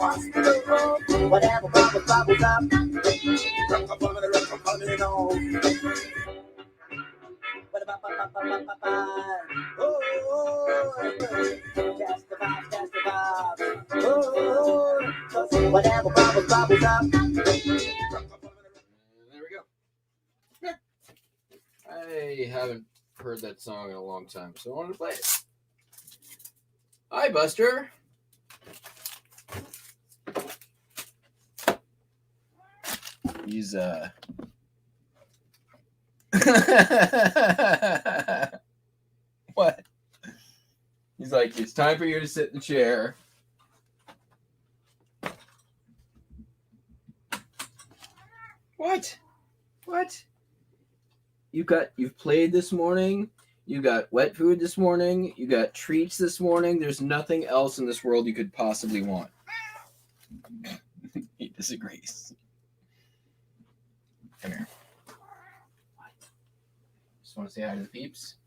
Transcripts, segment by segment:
Whatever bubbles up. Coming on. Whatever bubbles up. There we go. Yeah. I haven't heard that song in a long time, so I wanted to play it. Hi, Buster. He's what? He's like, it's time for you to sit in the chair. What? You've played this morning. You got wet food this morning. You got treats this morning. There's nothing else in this world you could possibly want. He disagrees. Come here. What? Just want to say hi to the peeps.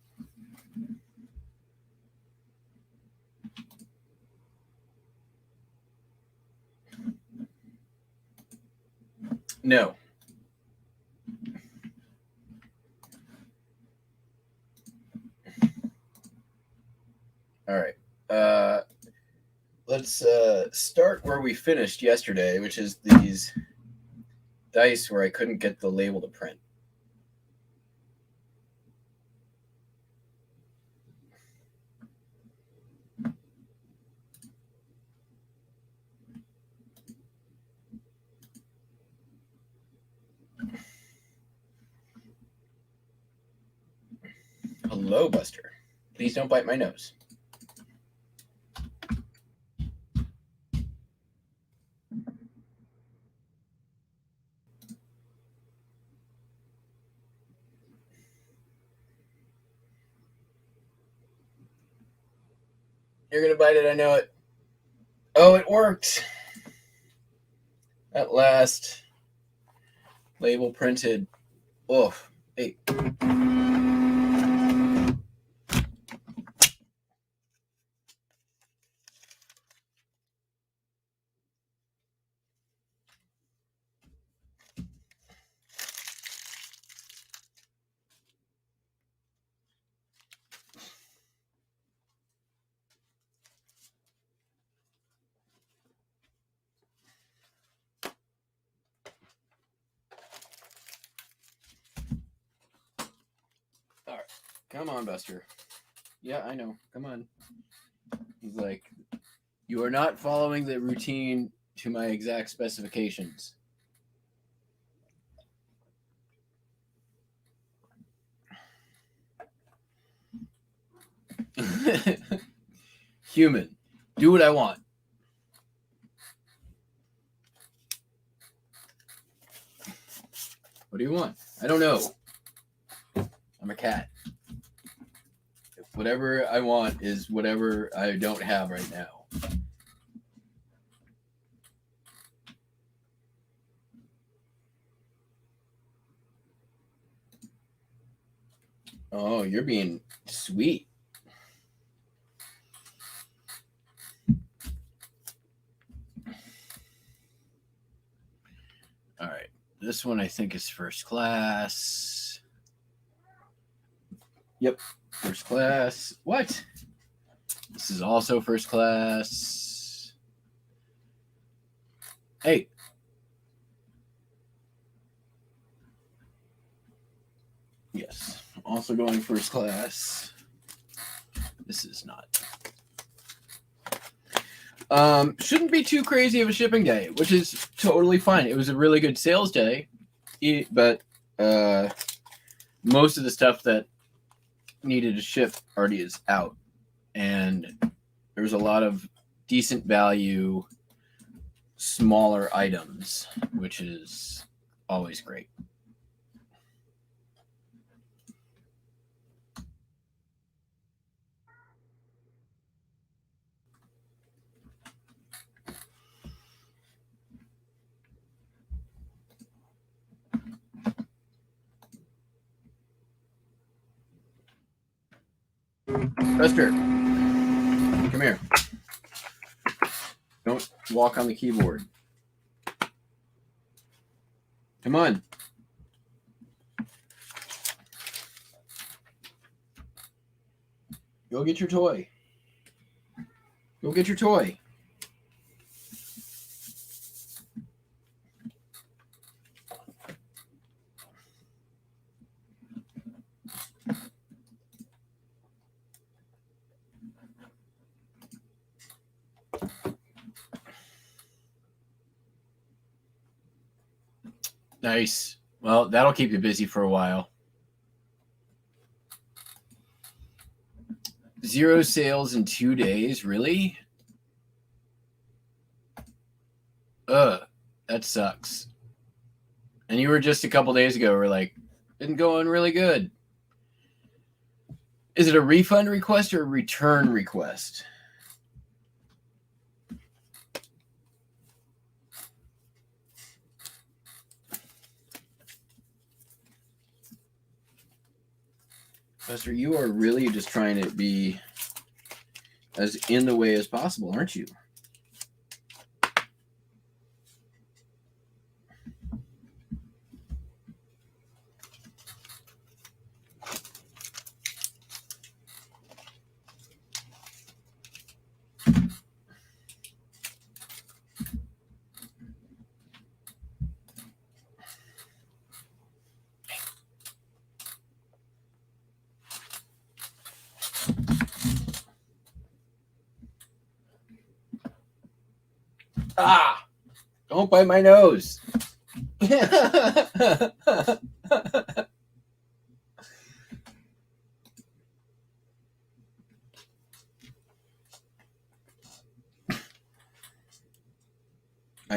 No. All right. Let's start where we finished yesterday, which is these dice where I couldn't get the label to print. Hello, Buster. Please don't bite my nose. You're going to bite it, I know it. Oh, it worked. At last. Label printed. Oh, hey. All right. Come on, Buster. Yeah, I know. Come on. He's like, you are not following the routine to my exact specifications. Human, do what I want. What do you want? I don't know. I'm a cat. Whatever I want is whatever I don't have right now. Oh, you're being sweet. All right. This one I think is first class. Yep. First class. What? This is also first class. Hey. Yes. Also going first class. This is not. Shouldn't be too crazy of a shipping day, which is totally fine. It was a really good sales day, but most of the stuff that needed to ship already is out, and there's a lot of decent value smaller items, which is always great. Buster, come here. walk on the keyboard. Come on. Go get your toy. Go get your toy. Nice. Well, that'll keep you busy for a while. 0 sales in 2 days? Really? That sucks. And you were just a couple days ago, we're like, been going really good. Is it a refund request or a return request? Buster, you are really just trying to be as in the way as possible, aren't you? Ah! Don't bite my nose. I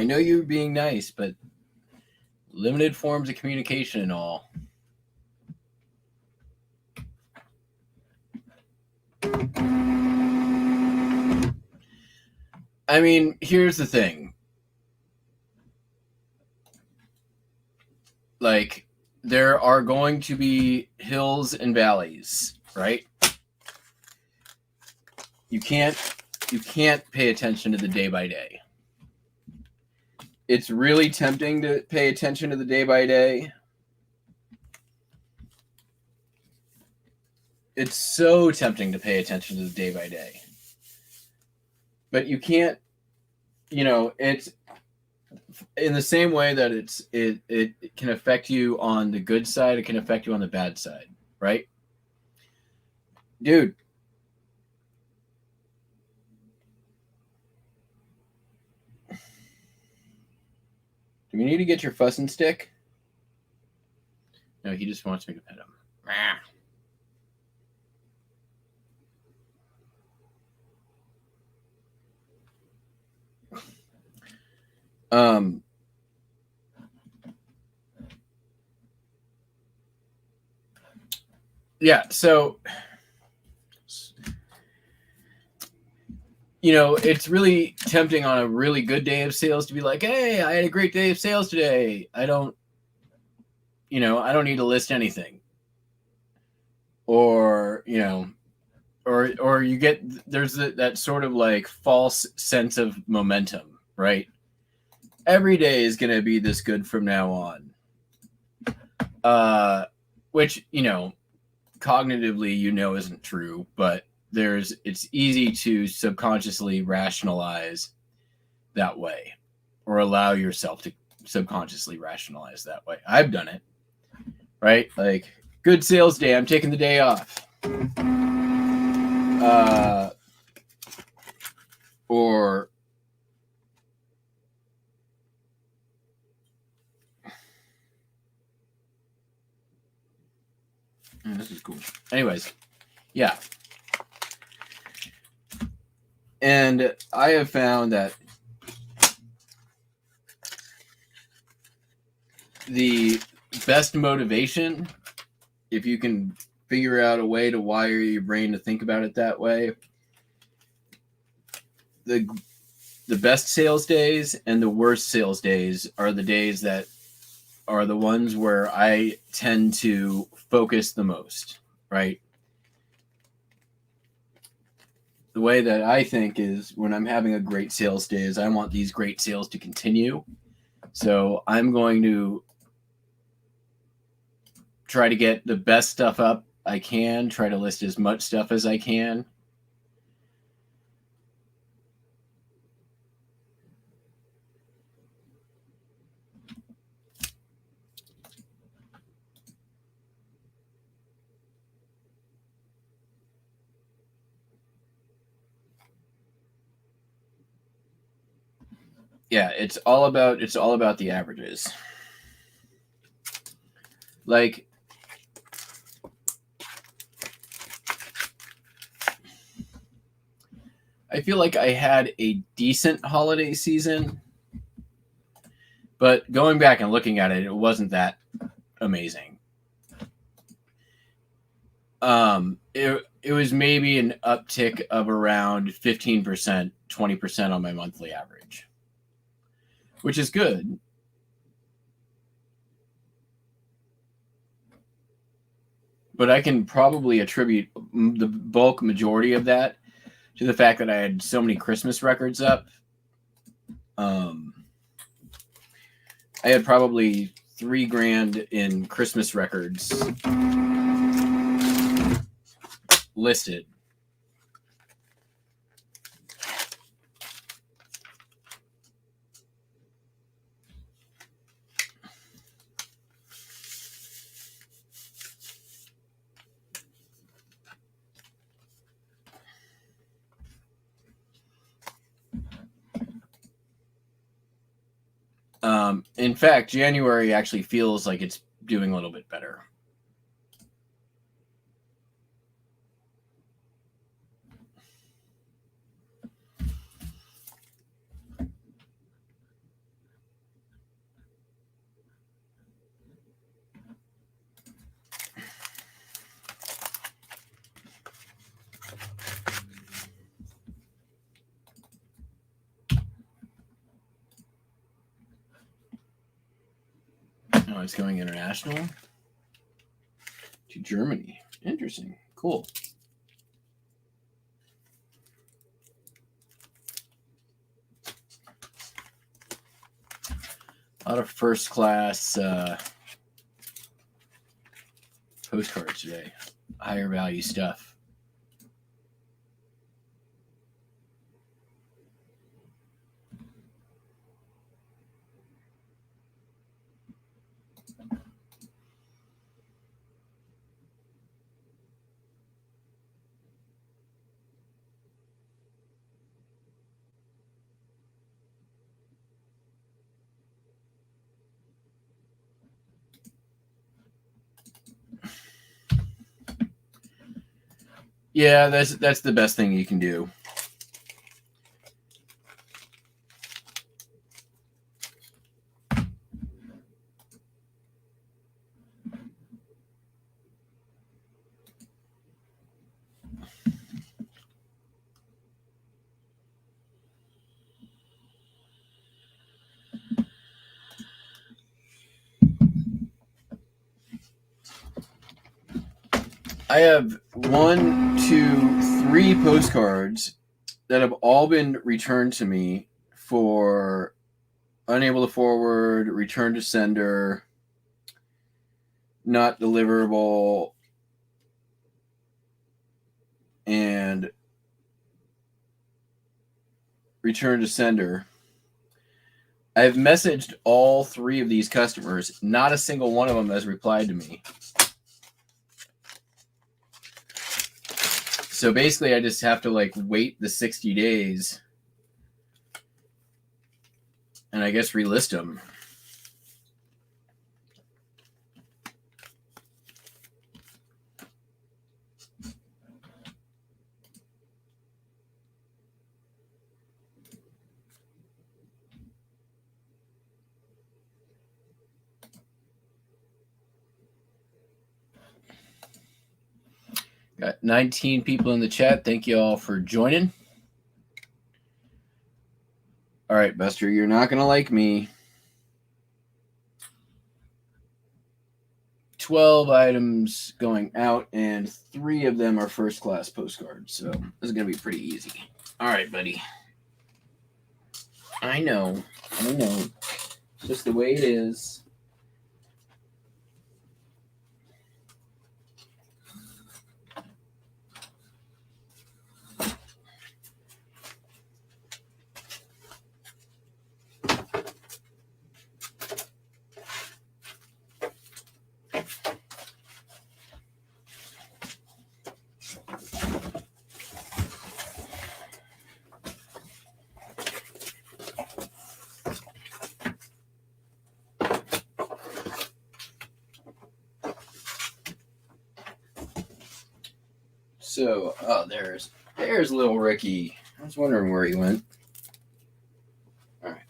know you're being nice, but limited forms of communication and all. I mean, here's the thing. Like, there are going to be hills and valleys, right? You can't pay attention to the day by day. It's really tempting to pay attention to the day by day. It's so tempting to pay attention to the day by day. But you can't, it's in the same way that it can affect you on the good side, it can affect you on the bad side, right? Dude. Do we need to get your fussing stick? No, he just wants me to pet him. Yeah, so it's really tempting on a really good day of sales to be like, hey, I had a great day of sales today. I don't need to list anything. Or, or you get, there's that sort of like false sense of momentum, right? Every day is going to be this good from now on. Which, cognitively, isn't true, but it's easy to subconsciously rationalize that way, or allow yourself to subconsciously rationalize that way. I've done it, right? Like, good sales day, I'm taking the day off. Or this is cool. Anyways, yeah. And I have found that the best motivation, if you can figure out a way to wire your brain to think about it that way, the best sales days and the worst sales days are the days that are the ones where I tend to focus the most, right? the way that I think is when I'm having a great sales day is I want these great sales to continue. So I'm going to try to get the best stuff up I can, try to list as much stuff as I can. Yeah, it's all about the averages. Like, I feel like I had a decent holiday season, but going back and looking at it, it wasn't that amazing. It was maybe an uptick of around 15%, 20% on my monthly average, which is good. But I can probably attribute the bulk majority of that to the fact that I had so many Christmas records up. I had probably $3,000 in Christmas records listed. In fact, January actually feels like it's doing a little bit better. Oh, it's going international to Germany. Interesting. Cool. A lot of first class postcards today. Higher value stuff. Yeah, that's the best thing you can do. I have 1, 2, 3 postcards that have all been returned to me for unable to forward, return to sender, not deliverable, and return to sender. I've messaged all 3 of these customers. Not a single one of them has replied to me. So basically, I just have to wait the 60 days and I guess relist them. Got 19 people in the chat. Thank you all for joining. All right, Buster, you're not going to like me. 12 items going out, and 3 of them are first class postcards. So this is going to be pretty easy. All right, buddy. I know. Just the way it is. So, there's little Ricky. I was wondering where he went. All right.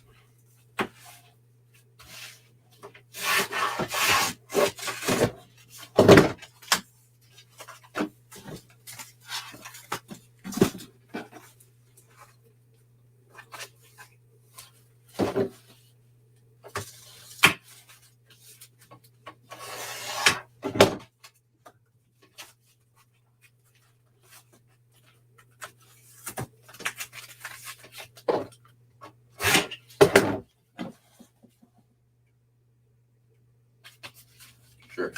Sure.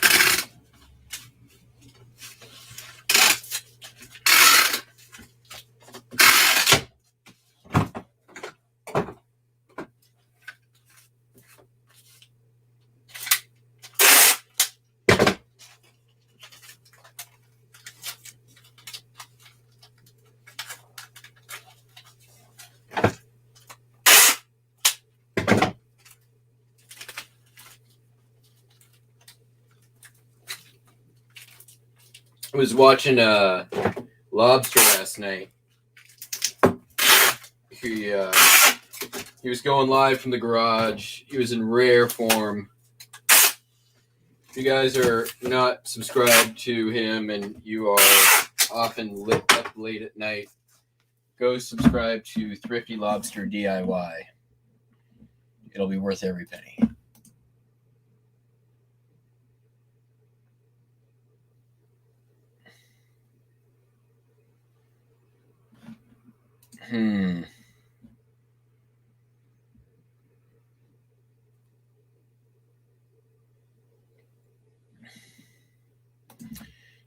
I was watching Lobster last night. He was going live from the garage. He was in rare form. If you guys are not subscribed to him and you are often lit up late at night, go subscribe to Thrifty Lobster DIY. It'll be worth every penny.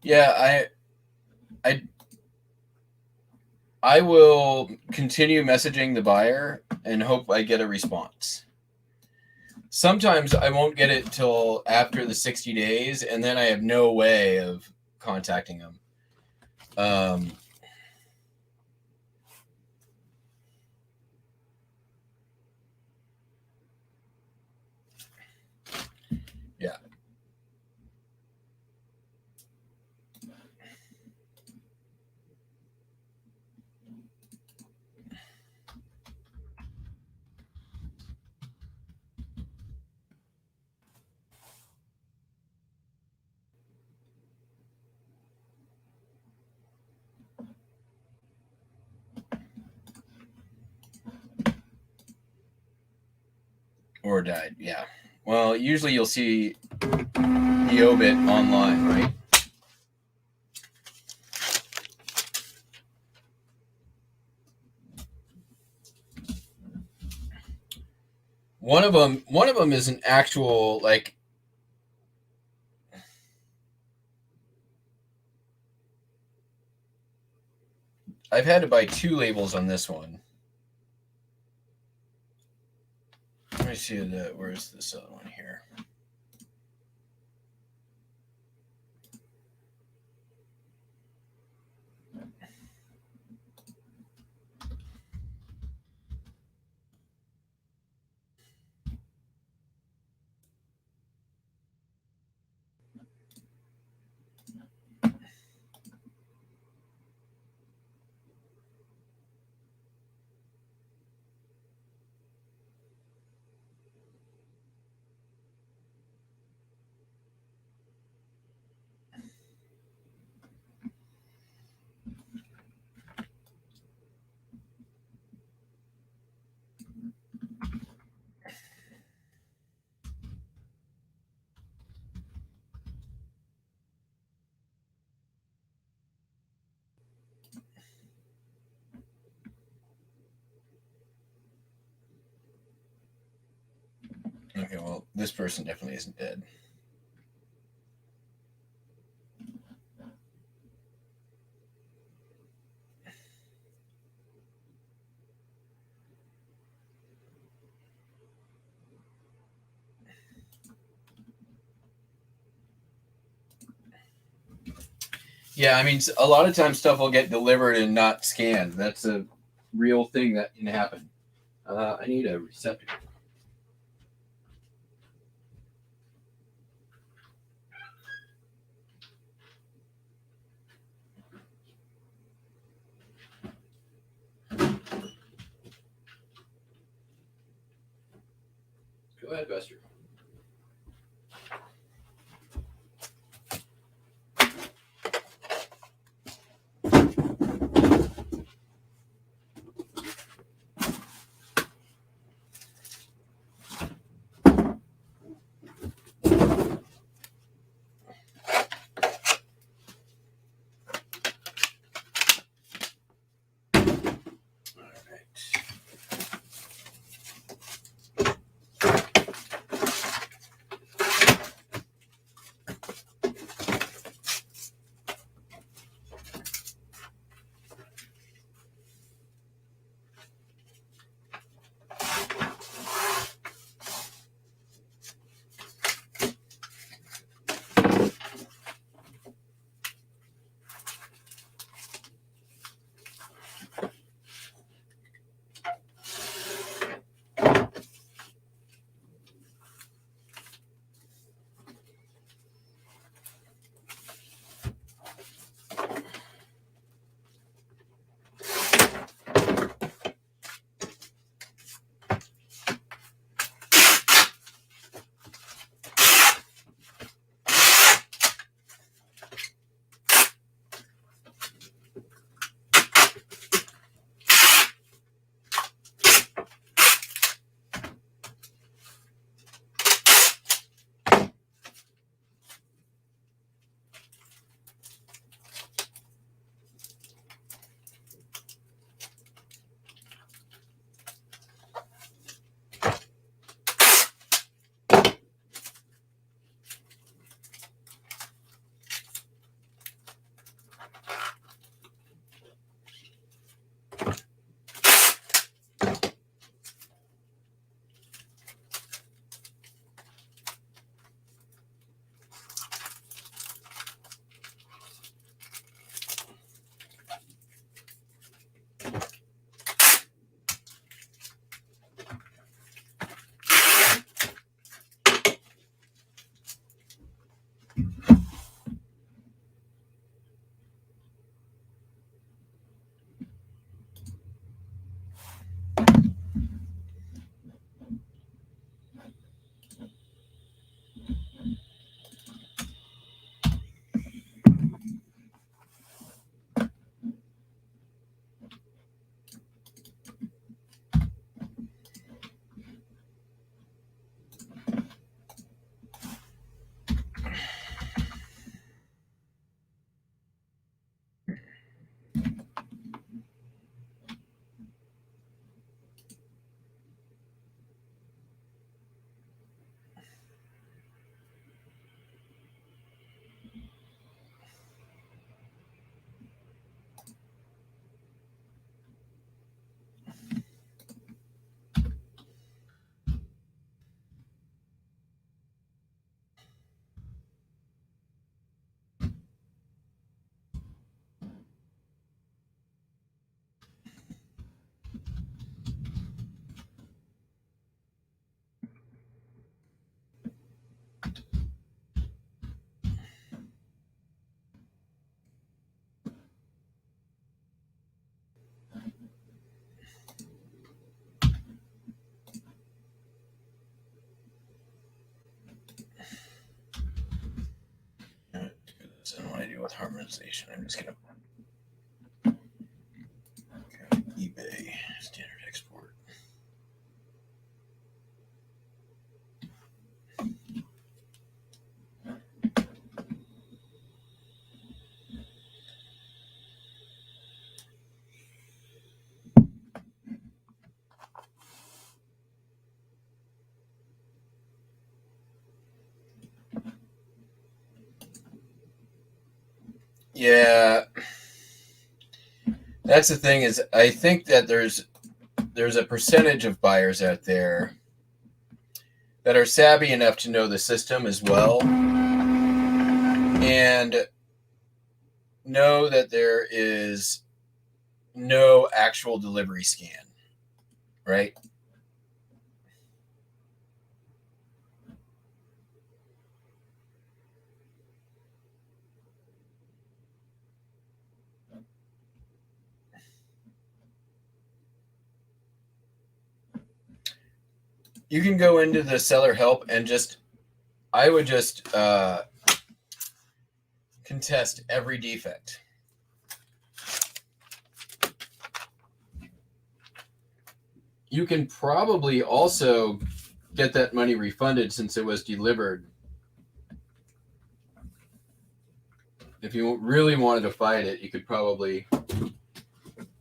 Yeah, I will continue messaging the buyer and hope I get a response. Sometimes I won't get it till after the 60 days, and then I have no way of contacting them. Yeah. Or died, yeah. Well, usually you'll see the obit online, right? One of them is an actual, like, I've had to buy 2 labels on this one. Let me see where's this other one here? Okay, well, this person definitely isn't dead. Yeah, I mean, a lot of times stuff will get delivered and not scanned. That's a real thing that can happen. I need a receptacle. Go ahead, Buster. I don't want to deal with harmonization. I'm just going to eBay standard export. Yeah, that's the thing is I think that there's a percentage of buyers out there that are savvy enough to know the system as well and know that there is no actual delivery scan, right? You can go into the seller help and I would just contest every defect. You can probably also get that money refunded since it was delivered. If you really wanted to fight it, you could probably,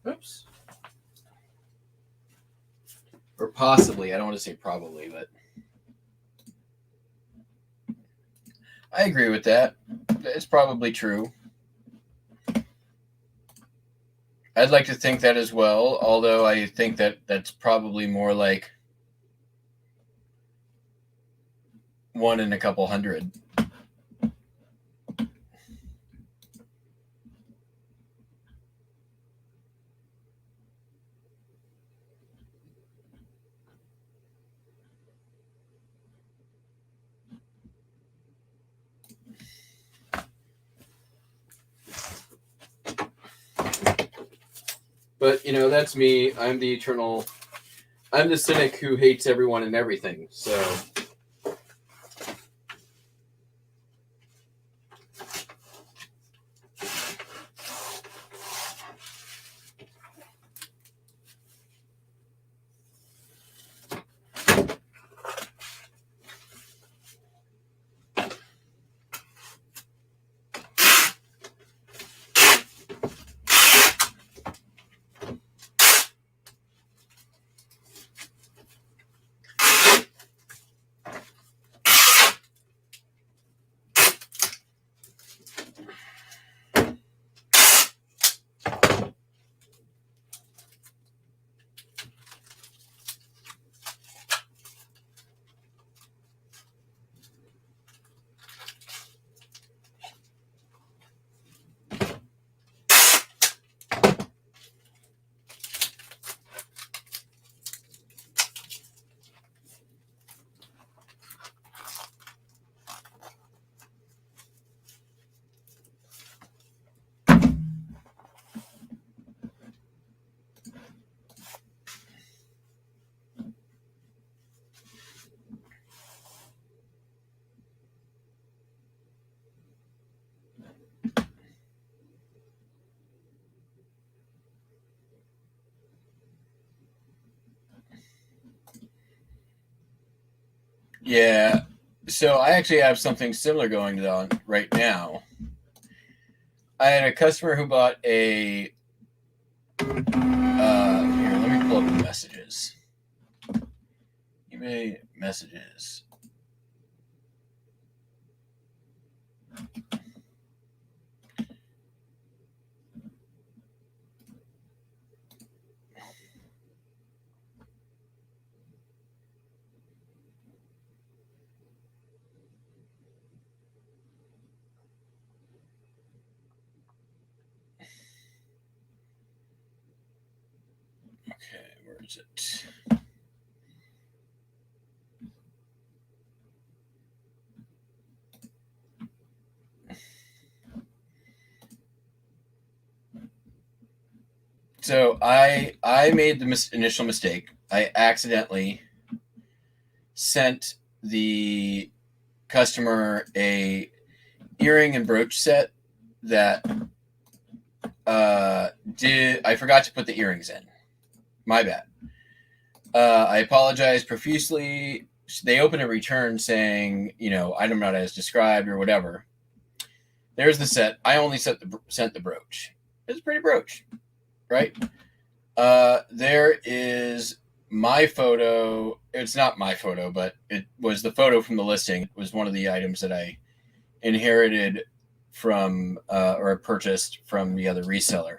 oops, or possibly, I don't want to say probably, but I agree with that. It's probably true. I'd like to think that as well, although I think that that's probably more like one in a couple hundred. But, that's me. I'm the cynic who hates everyone and everything. So, yeah. So I actually have something similar going on right now. I had a customer who bought a. Here, let me pull up the messages. eBay messages. Okay, where is it? So I made the initial mistake. I accidentally sent the customer a earring and brooch set that I forgot to put the earrings in. My bad. I apologize profusely. They open a return saying, item not as described or whatever. There's the set. I only sent the brooch. It's a pretty brooch, right? There is my photo. It's not my photo, but it was the photo from the listing. It was one of the items that I inherited from or I purchased from the other reseller.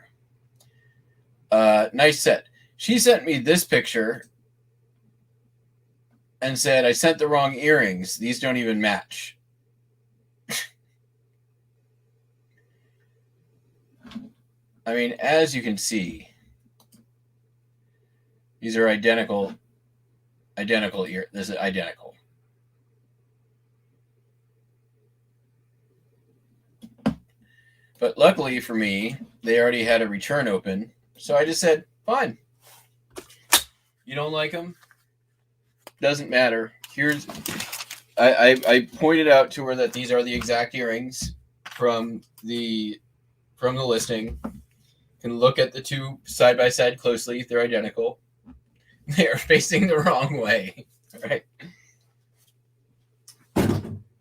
Nice set. She sent me this picture and said, I sent the wrong earrings. These don't even match. I mean, as you can see, these are identical ear. This is identical. But luckily for me, they already had a return open. So I just said, fine. You don't like them? Doesn't matter. Here's, I pointed out to her that these are the exact earrings from the listing. You can look at the two side by side closely. They're identical. They are facing the wrong way, right?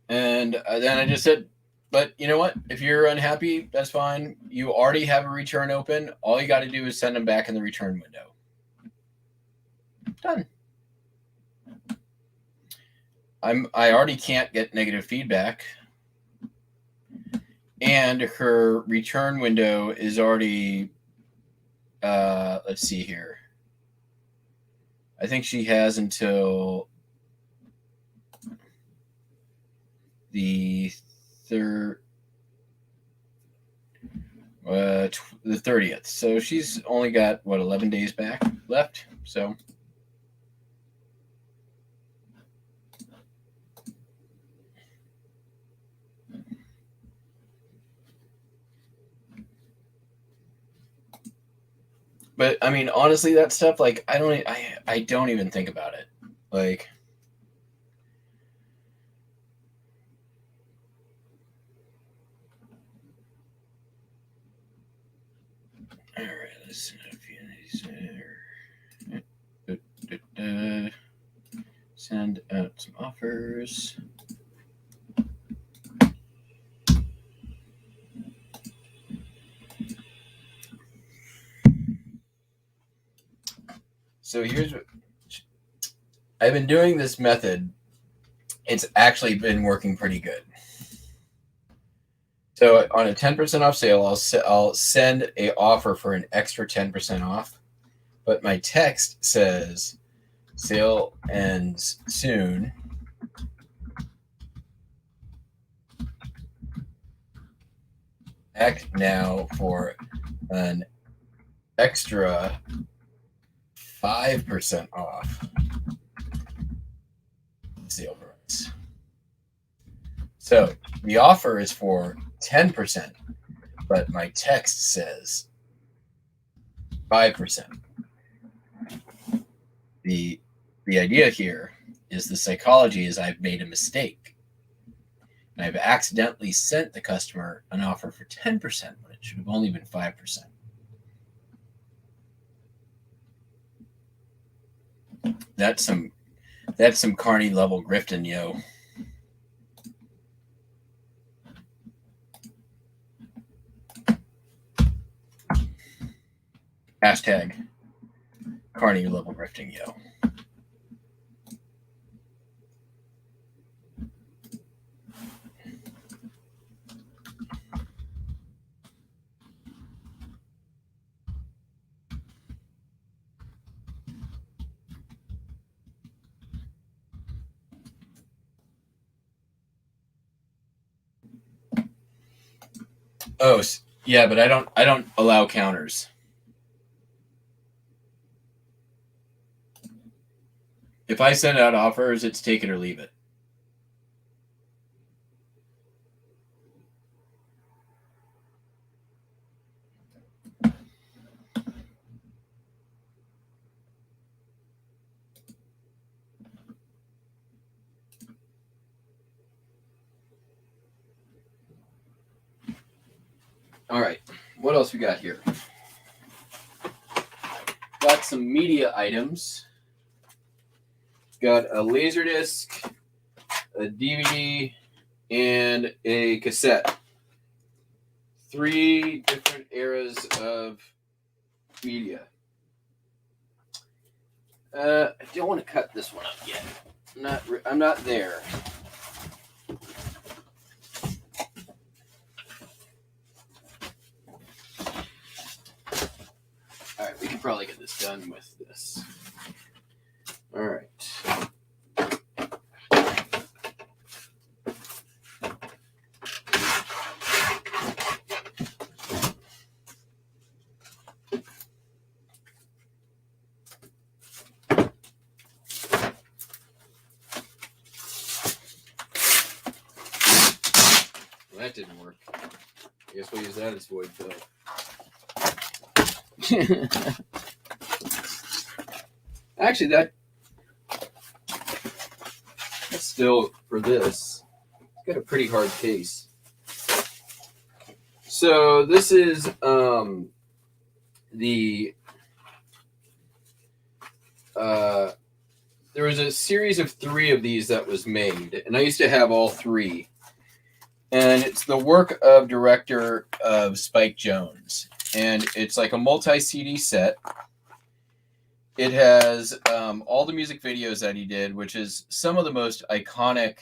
And then I just said, but you know what? If you're unhappy, that's fine. You already have a return open. All you got to do is send them back in the return window. Done. I already can't get negative feedback. And her return window is already, let's see here. I think she has until the 30th. So she's only got, 11 days back left. So but I mean, honestly, that stuff, like, I don't even think about it. Like, all right, let's see if send out some offers. So here's what I've been doing. This method, it's actually been working pretty good. So on a 10% off sale, I'll send a offer for an extra 10% off, but my text says sale ends soon. Act now for an extra 5% off sale price. So the offer is for 10%, but my text says 5%. The idea here is the psychology is I've made a mistake. And I've accidentally sent the customer an offer for 10% when it should have only been 5%. That's some Carney level grifting, yo. Hashtag Carney level grifting, yo. Oh, yeah, but I don't allow counters. If I send out offers, it's take it or leave it. All right, what else we got here? Got some media items. Got a Laserdisc, a DVD, and a cassette. 3 different eras of media. I don't want to cut this one up yet. I'm not there. this done with this. All right. That didn't work. I guess we'll use that as void fill. Actually, that's still, for this, it's got a pretty hard case. So this is there was a series of 3 of these that was made, and I used to have all 3. And it's the work of director of Spike Jonze. And it's like a multi-CD set. It has all the music videos that he did, which is some of the most iconic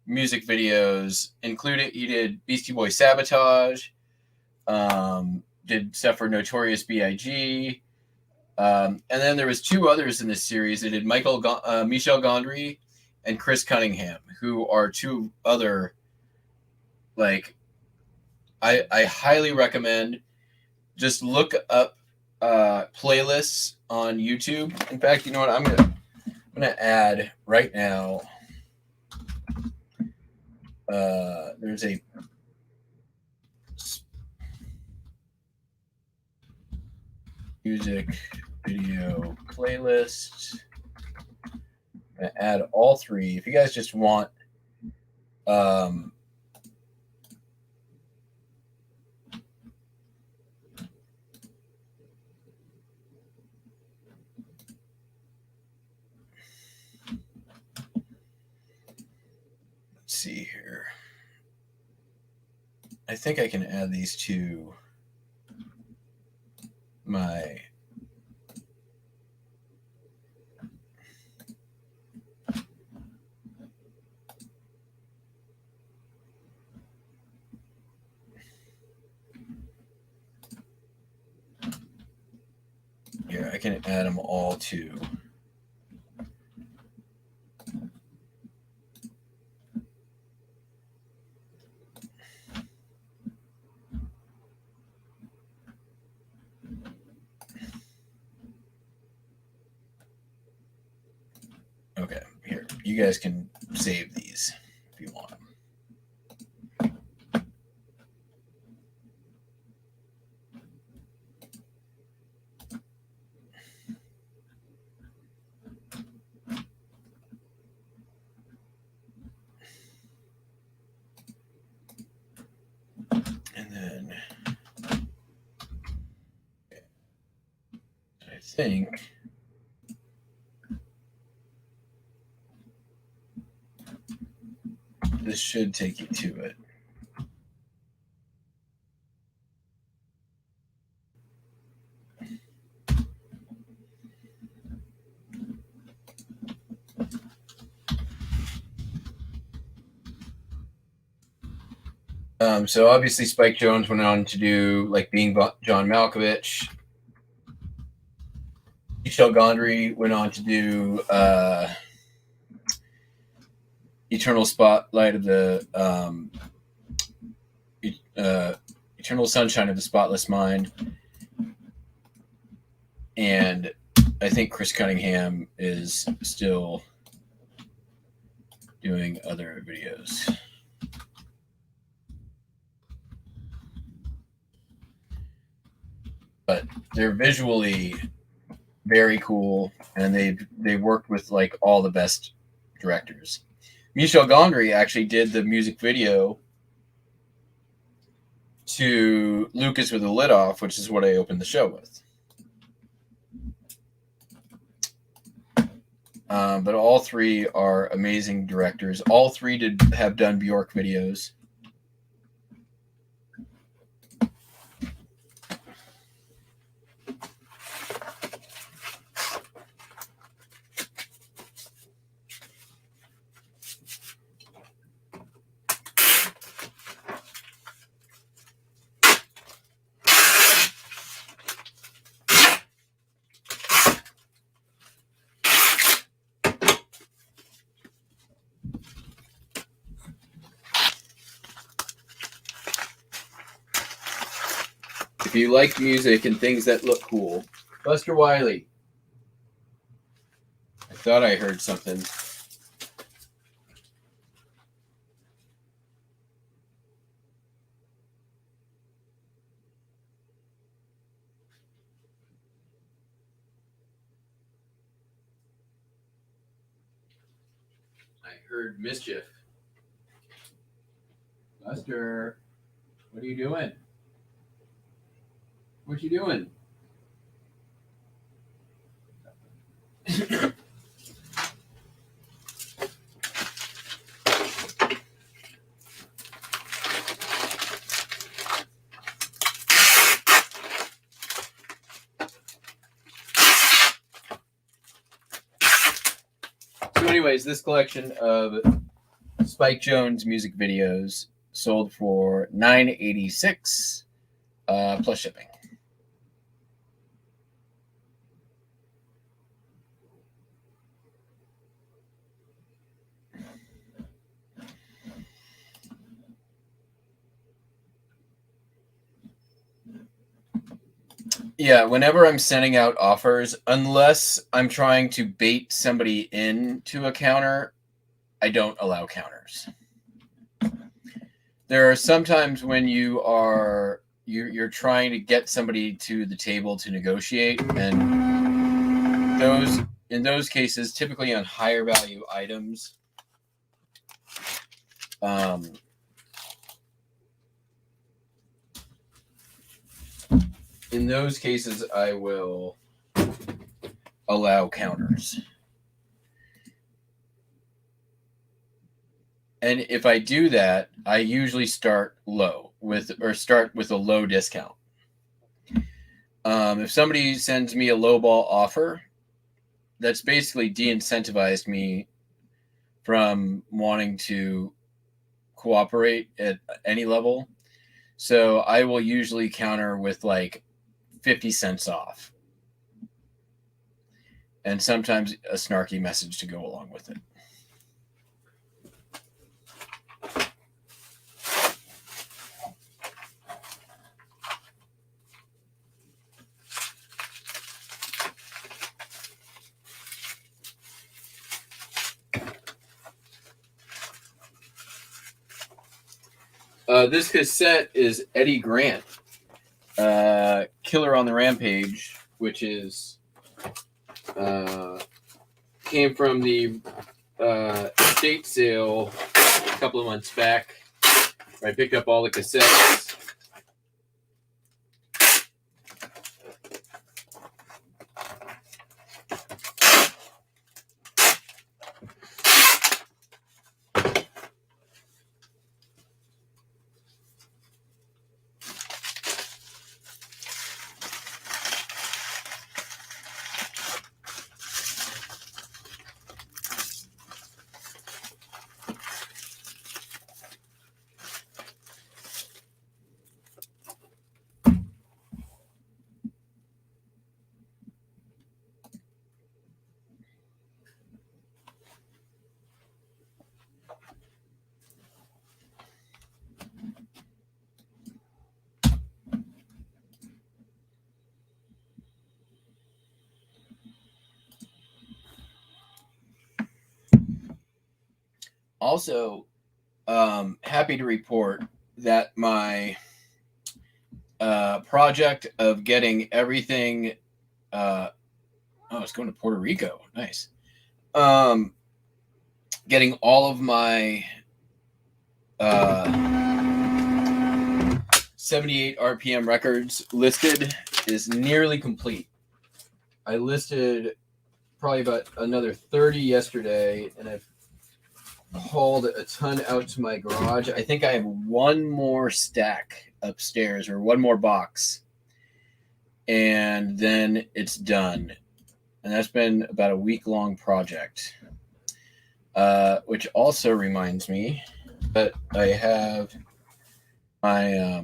music videos. Included, he did Beastie Boy Sabotage, did stuff for Notorious B.I.G., and then there was 2 others in this series. They did Michel Gondry and Chris Cunningham, who are 2 other... Like, I highly recommend just look up playlists on YouTube. In fact, you know what? I'm gonna add right now. There's a music video playlist. I'm gonna add all 3. If you guys just want see here. I think I can add these to my here. I can add them all to okay, here. You guys can save these if you want them. And then I think this should take you to it. So obviously Spike Jonze went on to do like Being John Malkovich. Michel Gondry went on to do Eternal Spotlight of the Eternal Sunshine of the Spotless Mind. And I think Chris Cunningham is still doing other videos. But they're visually very cool, and they worked with like all the best directors. Michel Gondry actually did the music video to Lucas with the Lid Off, which is what I opened the show with. But all 3 are amazing directors. All 3 have done Bjork videos. If you like music and things that look cool, Buster Wiley. I thought I heard something. I heard mischief. Buster, what are you doing? What you doing? So anyways, this collection of Spike Jonze music videos sold for $9.86 plus shipping. Yeah, whenever I'm sending out offers, unless I'm trying to bait somebody into a counter, I don't allow counters. There are some times when you're trying to get somebody to the table to negotiate, and in those cases, typically on higher value items, in those cases, I will allow counters. And if I do that, I usually start with a low discount. If somebody sends me a lowball offer, that's basically de-incentivized me from wanting to cooperate at any level. So I will usually counter with like 50 cents off. And sometimes a snarky message to go along with it. This cassette is Eddie Grant, Killer on the Rampage, which is came from the estate sale a couple of months back, where I picked up all the cassettes. Also, happy to report that my project of getting everything, it's going to Puerto Rico. Nice. Getting all of my 78 RPM records listed is nearly complete. I listed probably about another 30 yesterday, and I've hauled a ton out to my garage. I think I have one more stack upstairs, or one more box, and then it's done. And that's been about a week-long project. Which also reminds me that I have my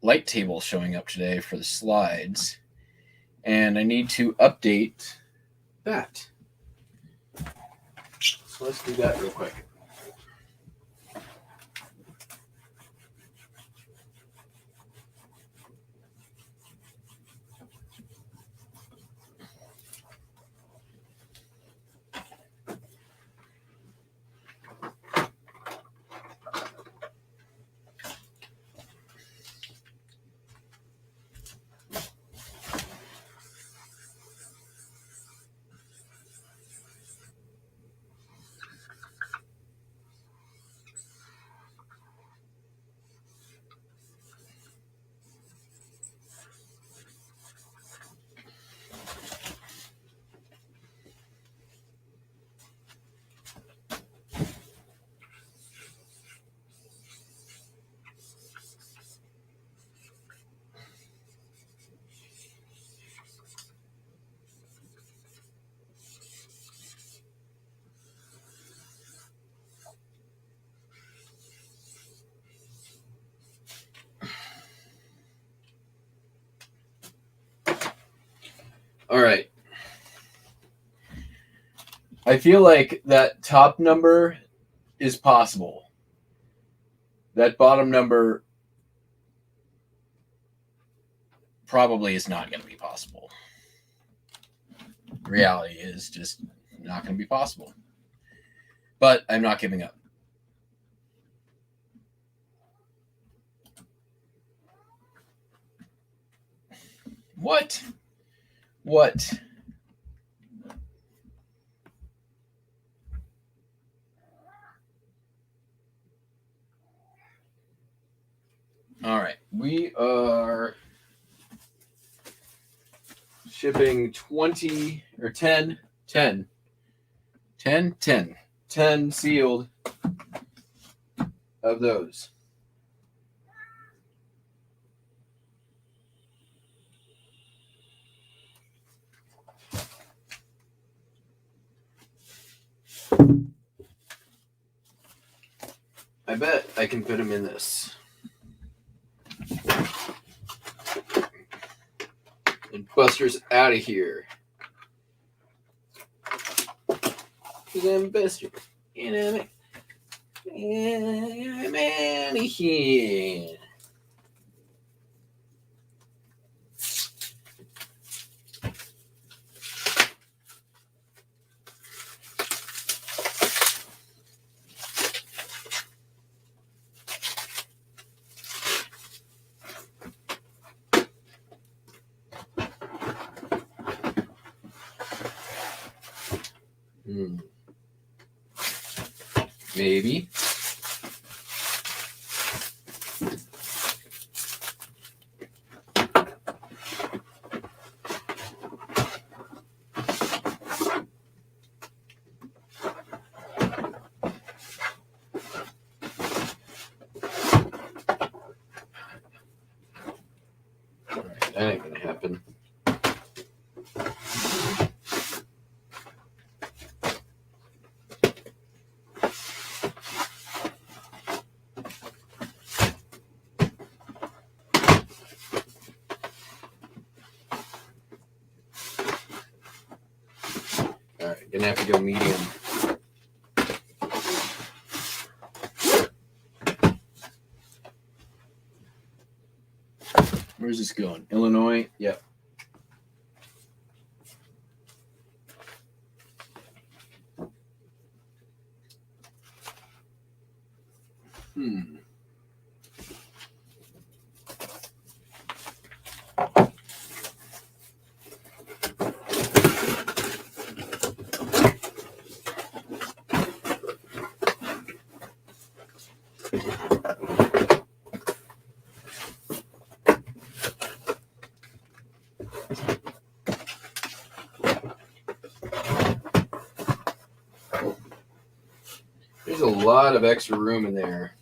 light table showing up today for the slides, and I need to update that. So let's do that real quick. I feel like that top number is possible. That bottom number probably is not going to be possible. Reality is just not going to be possible. But I'm not giving up. What? All right. We are shipping 20 or 10 sealed of those. I bet I can fit them in this. And Buster's out of here. Because I'm Buster. And I'm out of here. Maybe. That ain't gonna happen. All right, gonna have to go medium. Where's this going? Illinois? Yep. There's a lot of extra room in there.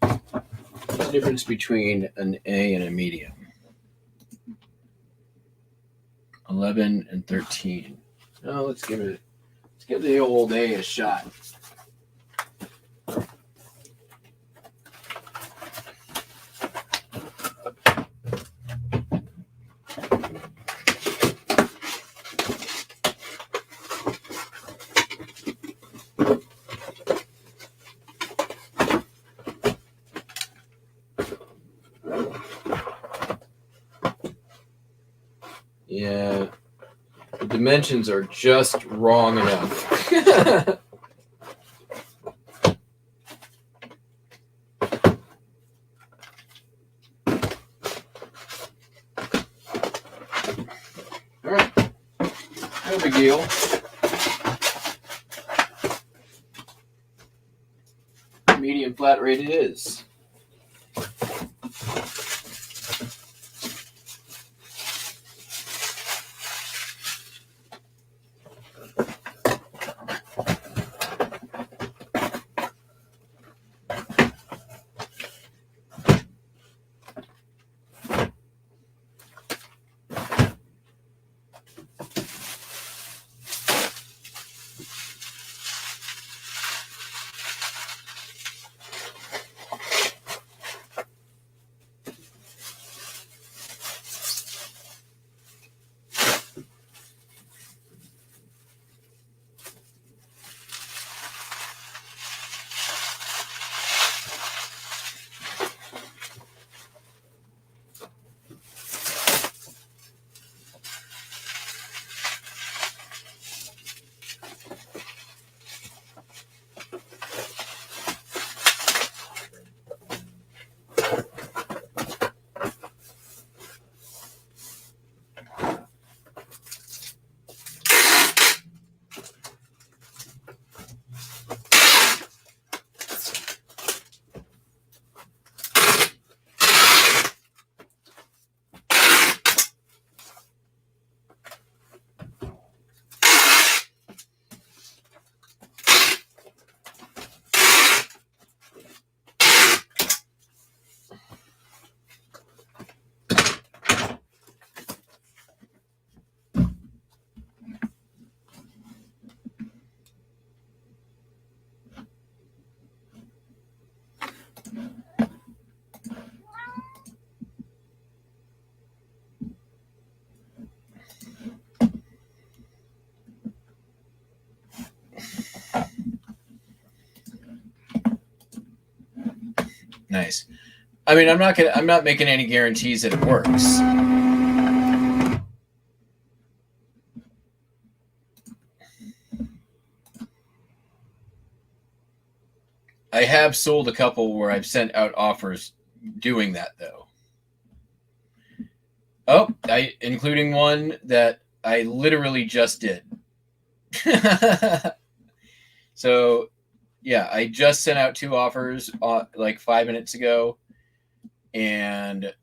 What's the difference between an A and a medium? 11 and 13. Oh, let's give the old A a shot. Yeah, the dimensions are just wrong enough. All right, no big deal. Medium flat rate it is. Nice. I mean, I'm not making any guarantees that it works. I have sold a couple where I've sent out offers doing that though. Oh, including one that I literally just did. So, yeah, I just sent out 2 offers like 5 minutes ago, and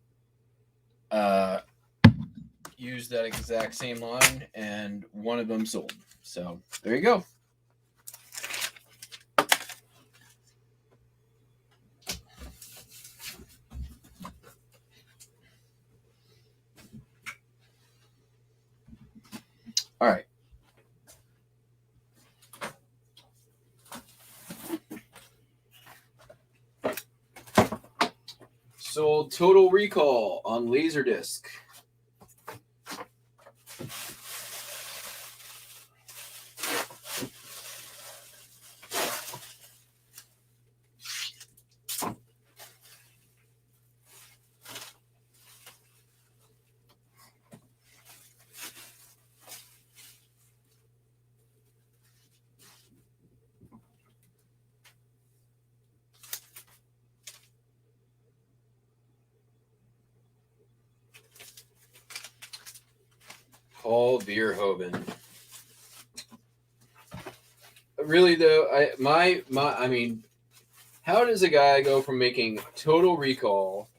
used that exact same line, and one of them sold. So there you go. All right. Sold Total Recall on Laserdisc. Paul Verhoeven. Really though, I mean, how does a guy go from making Total Recall,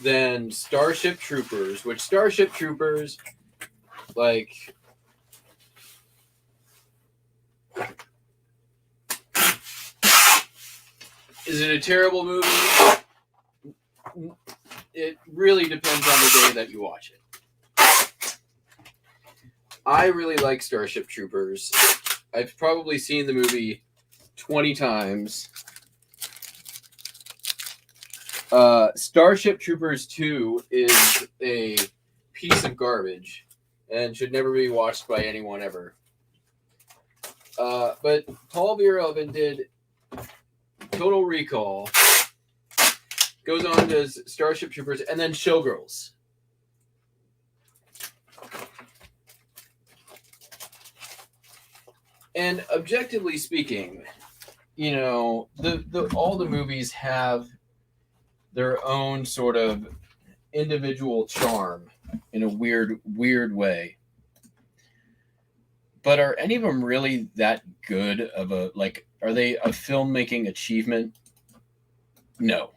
then Starship Troopers, which Starship Troopers, like, is it a terrible movie? It really depends on the day that you watch it. I really like Starship Troopers. I've probably seen the movie 20 times. Starship Troopers 2 is a piece of garbage and should never be watched by anyone ever. But Paul Verhoeven did Total Recall, goes on to Starship Troopers, and then Showgirls. And objectively speaking, you know, all the movies have their own sort of individual charm in a weird way. But are any of them really that good of a, like, are they a filmmaking achievement? No.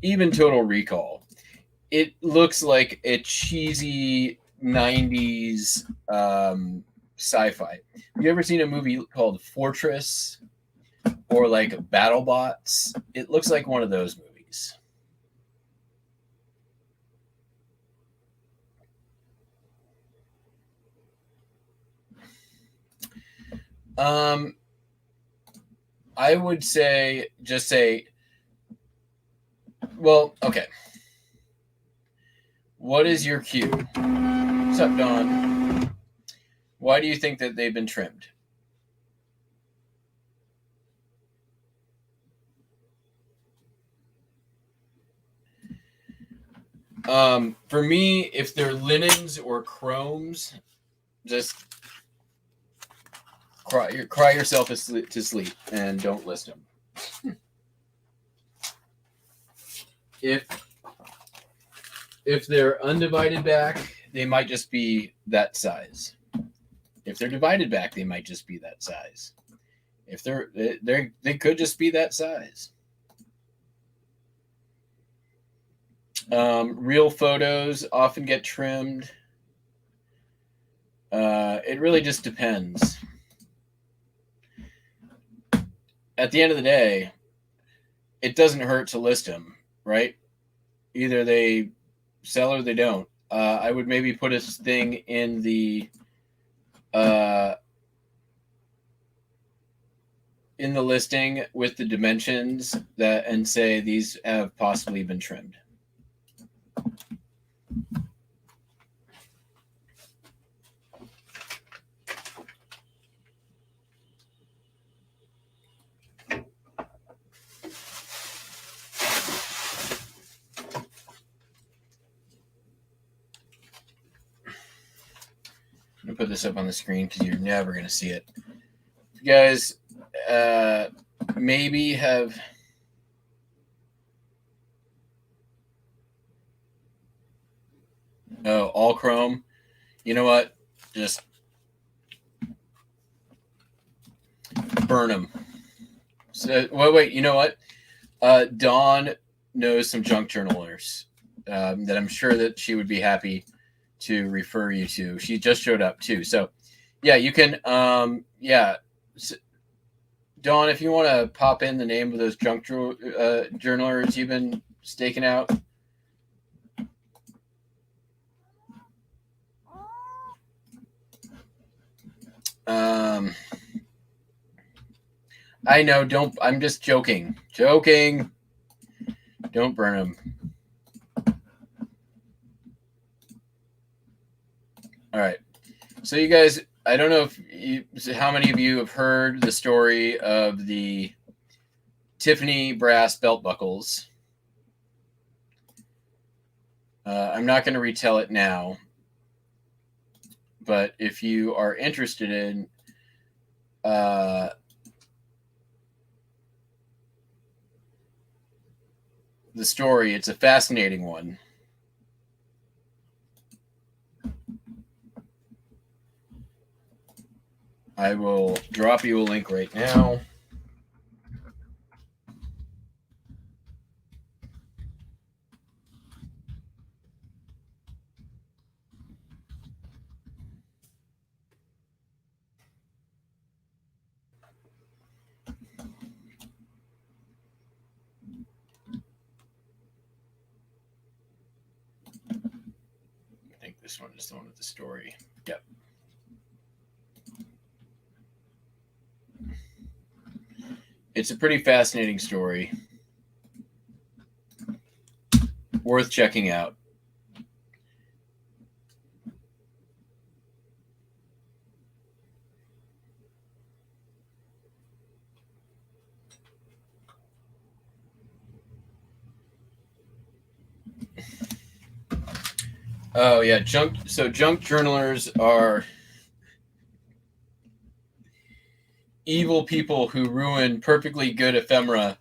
Even Total Recall, it looks like a cheesy 90s sci-fi. Have you ever seen a movie called Fortress or like BattleBots? It looks like one of those movies. I would say, well, okay. What is your cue? What's up, Don? Why do you think that they've been trimmed? For me, if they're linens or chromes, just cry yourself to sleep and don't list them. If they're undivided back, they might just be that size. If they're divided back, they might just be that size. If they could just be that size. Real photos often get trimmed. It really just depends. At the end of the day, it doesn't hurt to list them, right? Either they sell or they don't. I would maybe put a thing in the listing with the dimensions and say these have possibly been trimmed. to put this up on the screen because you're never going to see it. You guys maybe have... Oh, all Chrome. You know what? Just burn them. So, wait. You know what? Dawn knows some junk journalers that I'm sure that she would be happy to refer you to. She just showed up too. So, yeah, you can. Dawn, if you want to pop in the name of those junk journalers you've been staking out. I know. Don't. I'm just joking. Joking. Don't burn them. All right. So you guys, I don't know how many of you have heard the story of the Tiffany brass belt buckles. I'm not going to retell it now, but if you are interested in the story, it's a fascinating one. I will drop you a link right now. I think this one is the one with the story. Yep. It's a pretty fascinating story. Worth checking out. Oh yeah, junk journalers are evil people who ruin perfectly good ephemera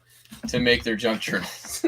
to make their junk journals.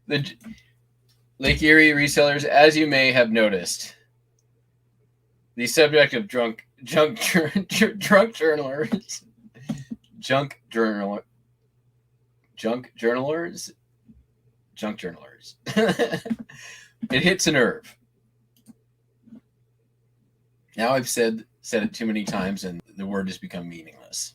The Lake Erie resellers, as you may have noticed, the subject of junk journalers, it hits a nerve. Now I've said it too many times, and the word has become meaningless.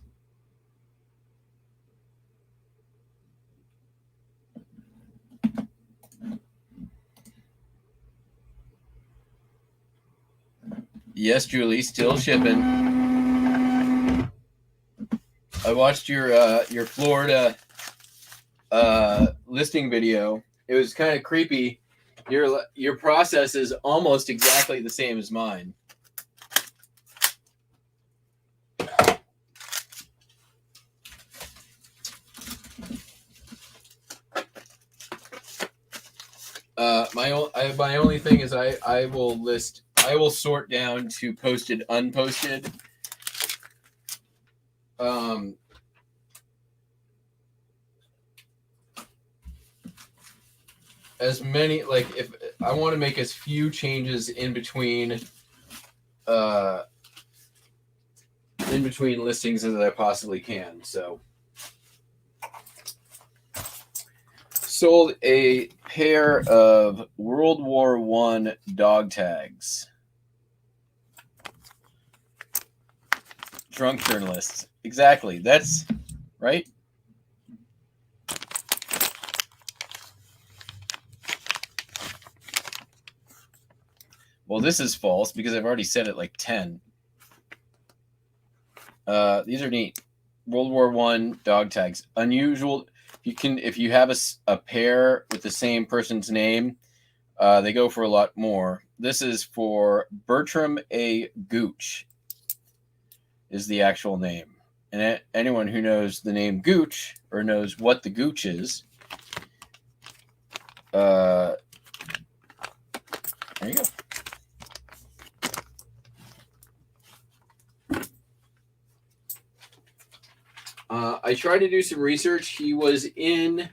Yes, Julie, still shipping. I watched your Florida listing video. It was kind of creepy. Your process is almost exactly the same as mine. My only thing is I will sort down to posted, unposted. As many, like, if I want to make as few changes in between listings as I possibly can. So sold a pair of World War I dog tags. Drunk journalists. Exactly. That's right. Well, this is false because I've already said it like 10. These are neat. World War I dog tags. Unusual. If you have a pair with the same person's name, they go for a lot more. This is for Bertram A. Gooch is the actual name. And anyone who knows the name Gooch or knows what the Gooch is, there you go. I tried to do some research. He was in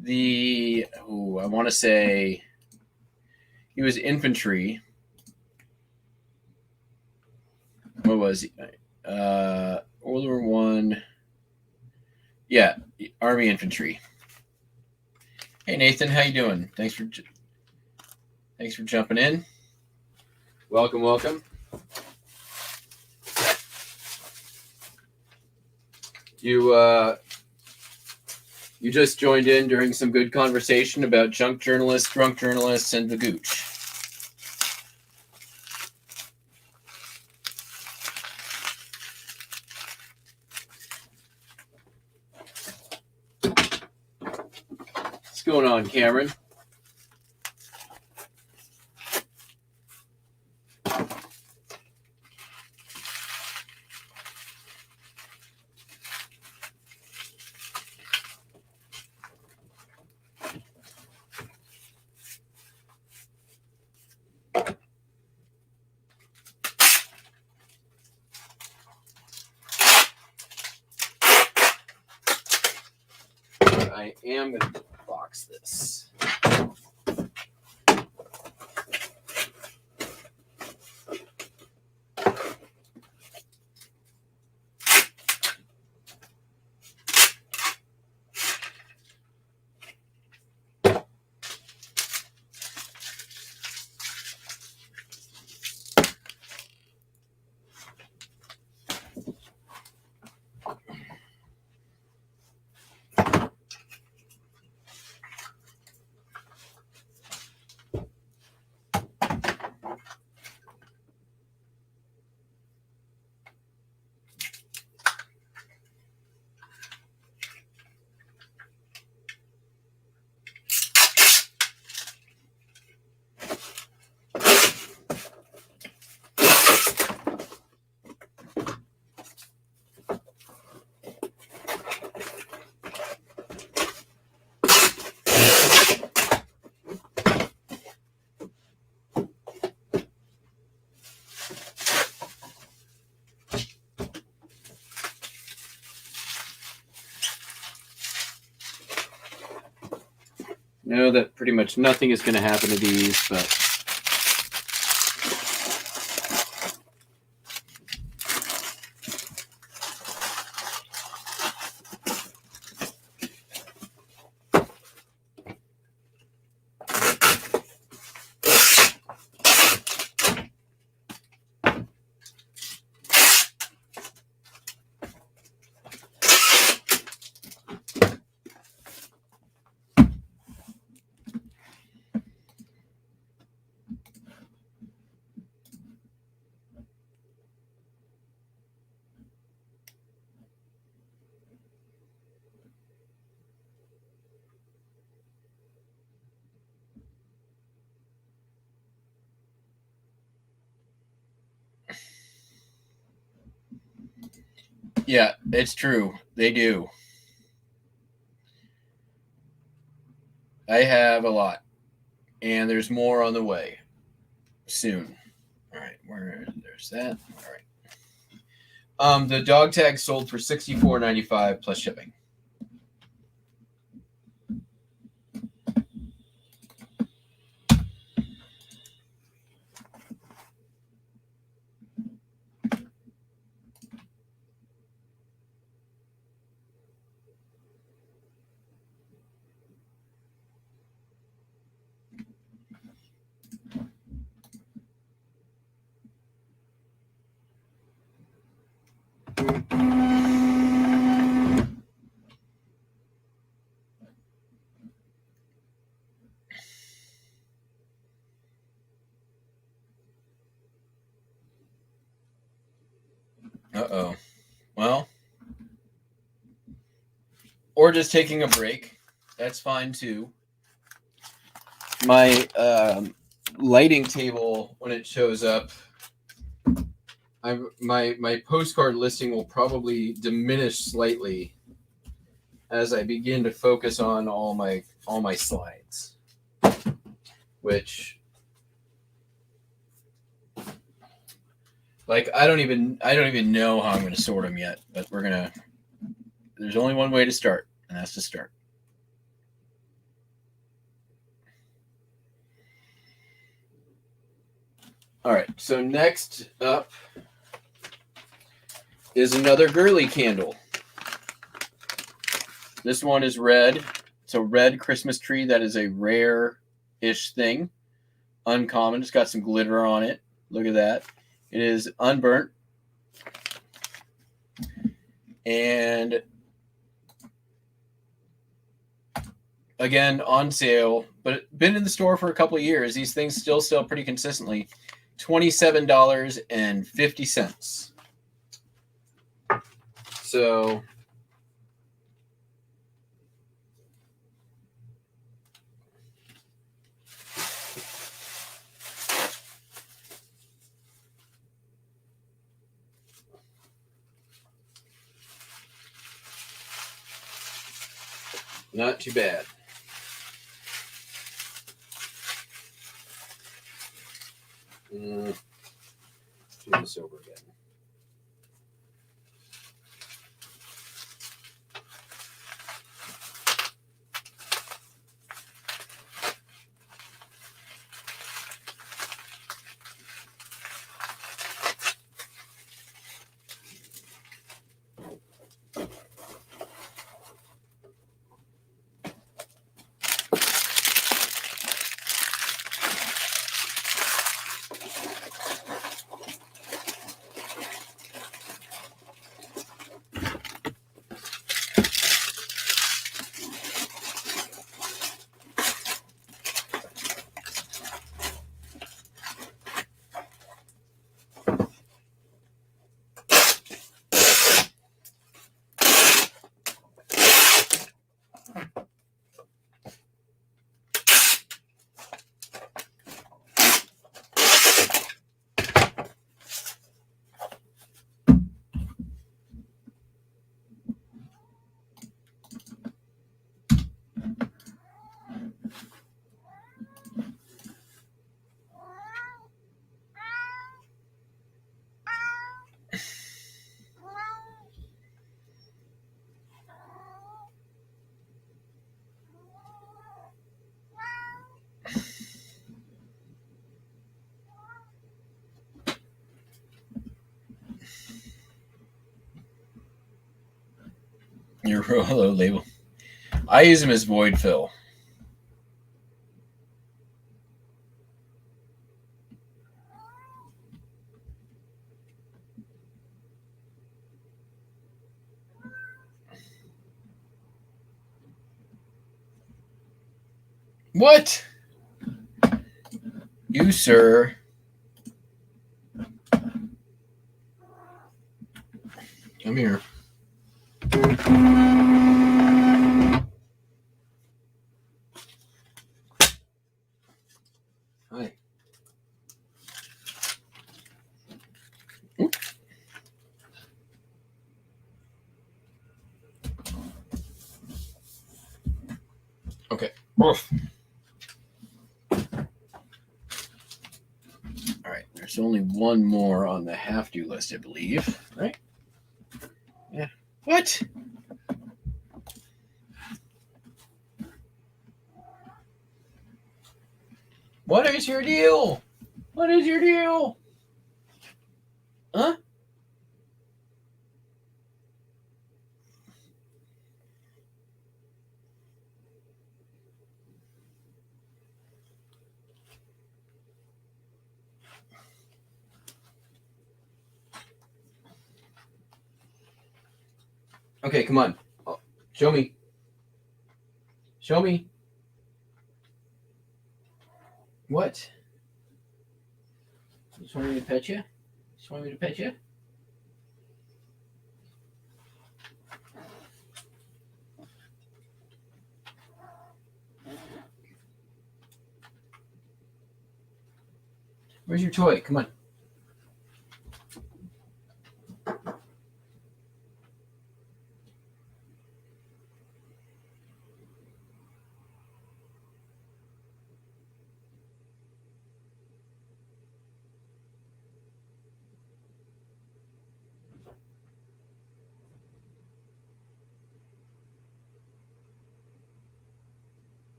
the, I want to say he was infantry. What was he? World War I. Yeah, Army infantry. Hey Nathan, how you doing? Thanks for jumping in. Welcome. You just joined in during some good conversation about junk journalists, drunk journalists, and the Gooch. What's going on, Cameron? I am going to box this. Know that pretty much nothing is going to happen to these, but yeah, it's true. They do. I have a lot. And there's more on the way soon. All right, there's that. All right. The dog tag sold for $64.95 plus shipping. Uh-oh. Well, or just taking a break. That's fine too. My lighting table, when it shows up, my postcard listing will probably diminish slightly as I begin to focus on all my slides, which, like, I don't even know how I'm going to sort them yet, but there's only one way to start, and that's to start. All right, so next up is another girly candle. This one is red. It's a red Christmas tree. That is a rare-ish thing. Uncommon. It's got some glitter on it. Look at that. It is unburnt. And again, on sale, but been in the store for a couple of years. These things still sell pretty consistently. $27.50. So not too bad. Do this over again. Your Rolo label. I use them as void fill. What? You, sir. Come here. Hi. Okay. Oof. There's only one more on the have-to list, I believe. Right? Yeah. What? What is your deal? What is your deal? Huh? Okay, come on. Oh, show me. Show me. What? You just want me to pet you? Just want me to pet you? Where's your toy? Come on.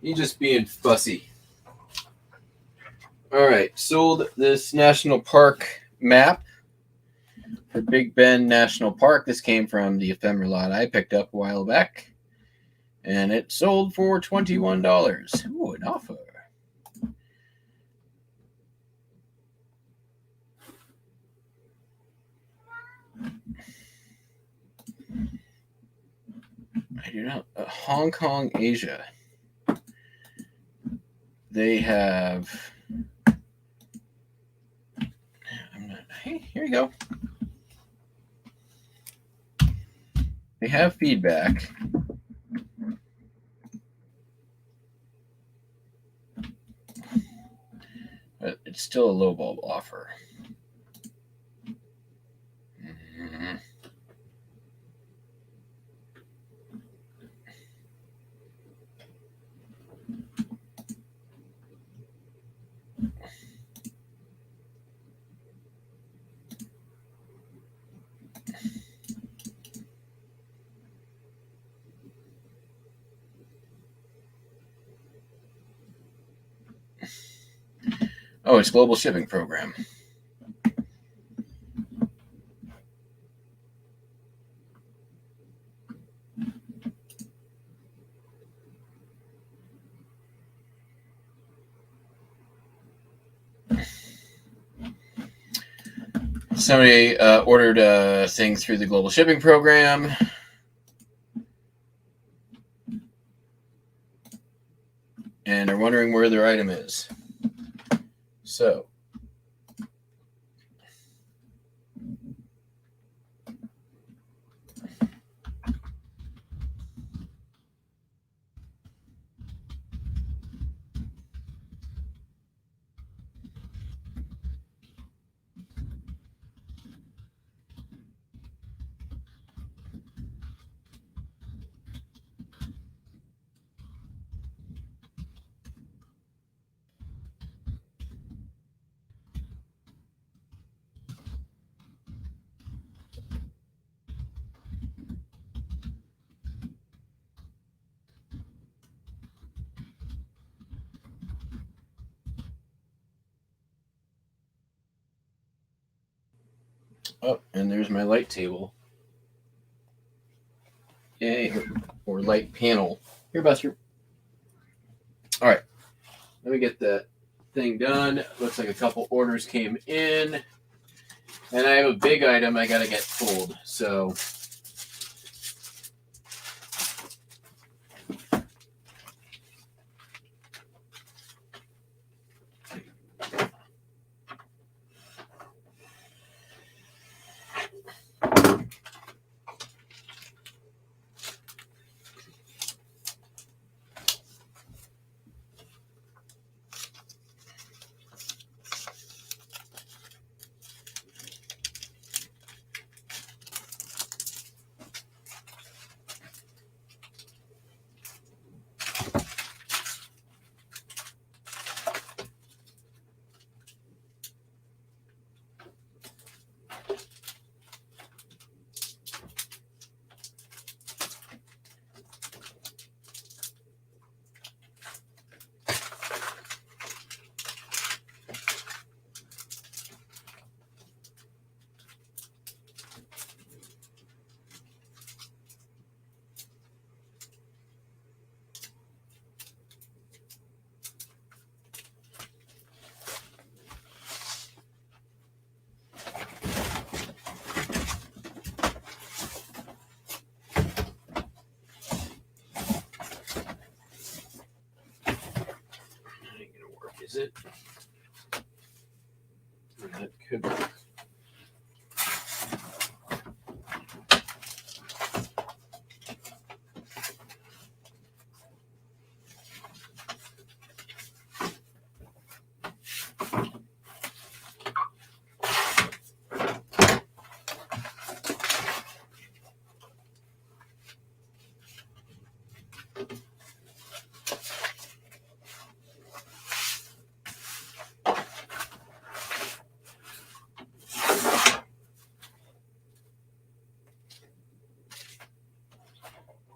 You just being fussy. All right, sold this national park map for Big Bend National Park. This came from the ephemera lot I picked up a while back, and it sold for $21. Ooh, an offer. I do not. Hong Kong, Asia. They have. Hey, here you go. They have feedback. But it's still a lowball offer. Mm-hmm. Oh, it's global shipping program. Somebody ordered a thing through the global shipping program. And they're wondering where their item is. So, oh, and there's my light table. Yay, or light panel. Here, Buster. All right, let me get that thing done. Looks like a couple orders came in. And I have a big item I got to get pulled. So, Is it? That could be.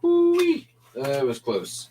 Whoo-wee. That was close.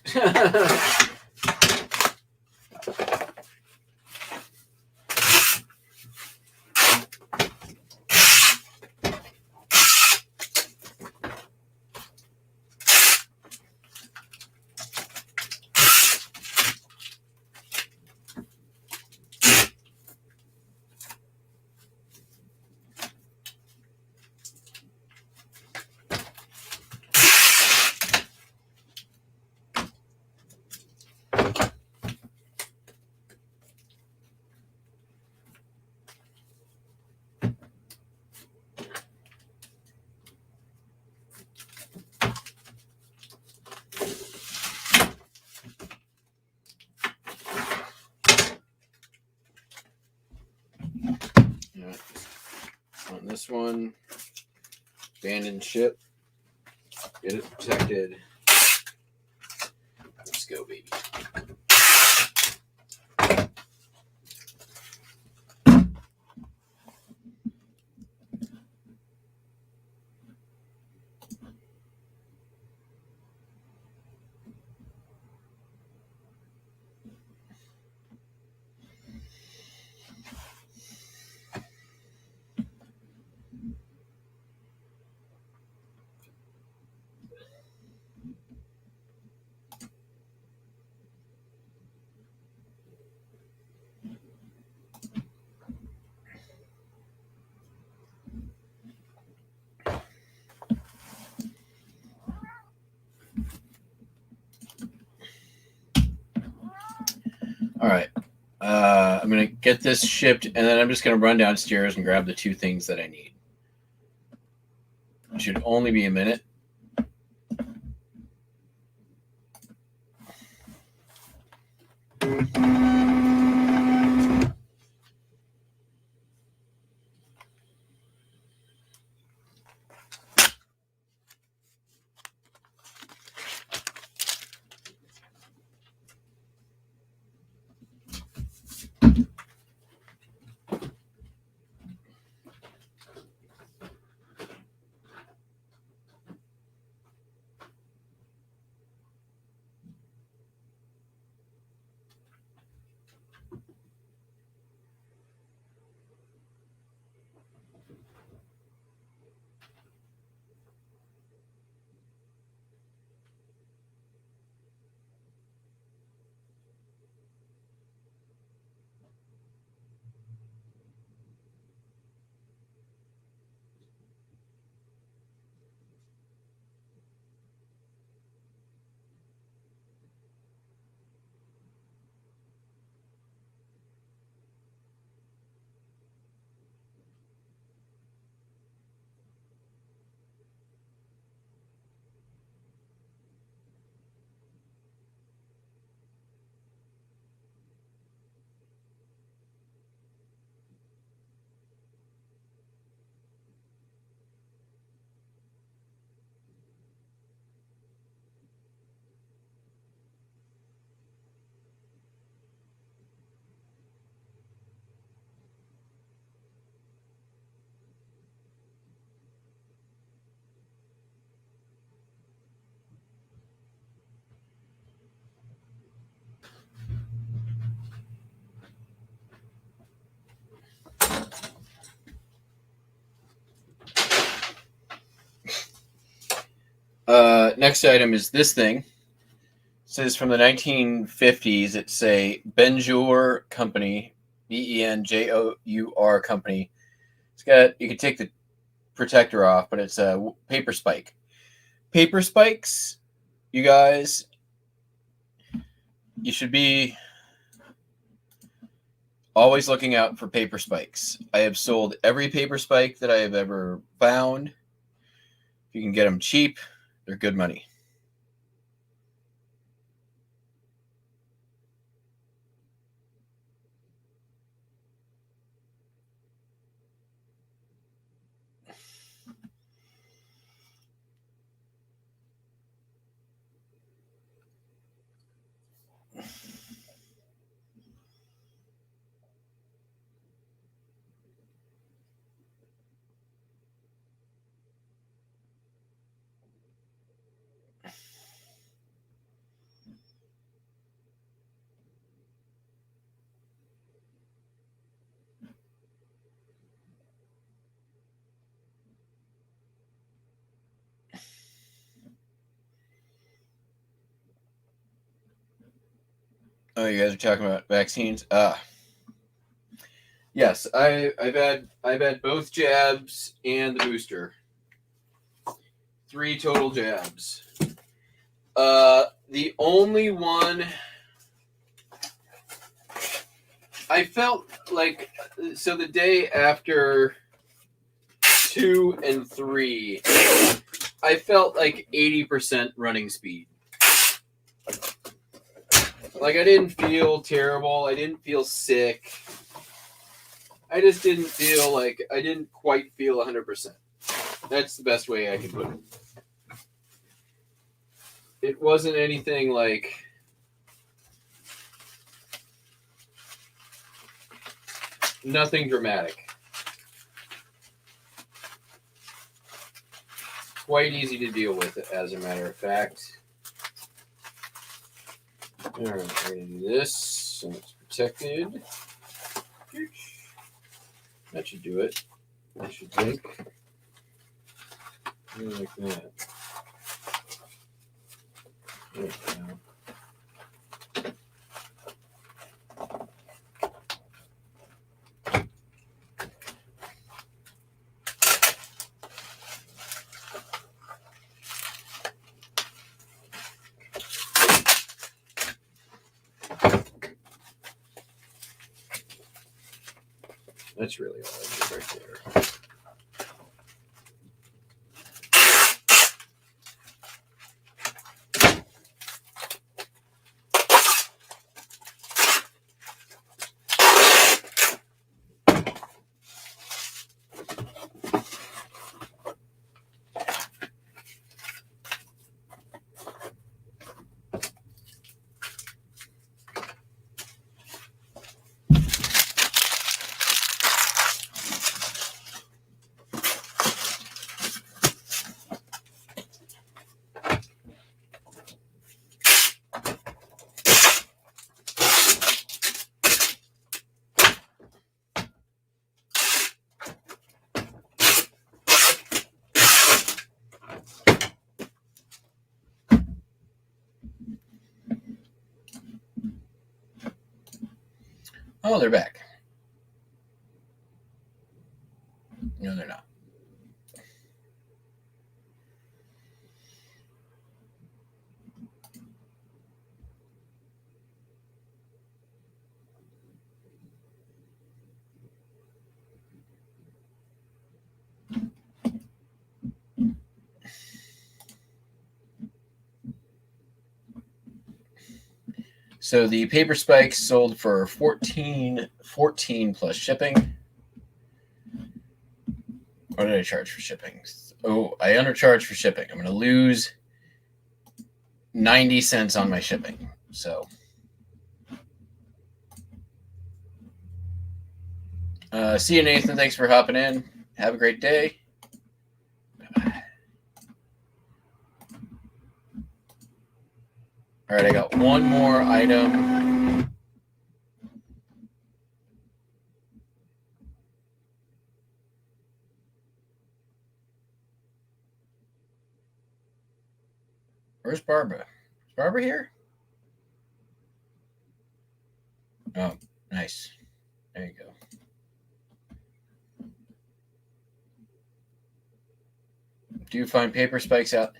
On this one, abandoned ship. Get it protected. Let's go, baby. All right. I'm going to get this shipped, and then I'm just going to run downstairs and grab the two things that I need. It should only be a minute. Next item is this thing. It says from the 1950s. It's a Benjour company, Benjour company. It's got, you can take the protector off, but it's a paper spike. Paper spikes, you guys, you should be Always looking out for paper spikes. I have sold every paper spike that I have ever found. If you can get them cheap, they're good money. Oh, you guys are talking about vaccines? Yes, I've had both jabs and the booster. 3 total jabs. The only one I felt like, so the day after 2 and 3, I felt like 80% running speed. Like, I didn't feel terrible. I didn't feel sick. I just didn't feel like, I didn't quite feel 100%. That's the best way I can put it. It wasn't anything like, nothing dramatic. Quite easy to deal with, as a matter of fact. All right, we're going to do this so it's protected. That should do it, I should think. Like that. There we go. That's really all I need right there. Oh, they're back. No, they're not. So the paper spikes sold for $14 plus shipping. What did I charge for shipping? Oh, I undercharged for shipping. I'm going to lose 90 cents on my shipping. So, see you, Nathan. Thanks for hopping in. Have a great day. Bye-bye. All right, I got one more item. Where's Barbara? Is Barbara here? Oh, nice. There you go. Do you find paper spikes out?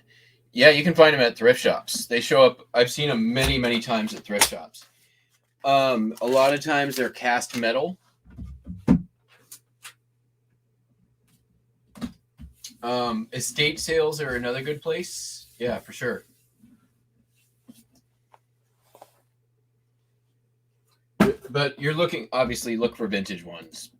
Yeah, you can find them at thrift shops. They show up. I've seen them many, many times at thrift shops. A lot of times they're cast metal. Estate sales are another good place. Yeah, for sure. But you're obviously look for vintage ones.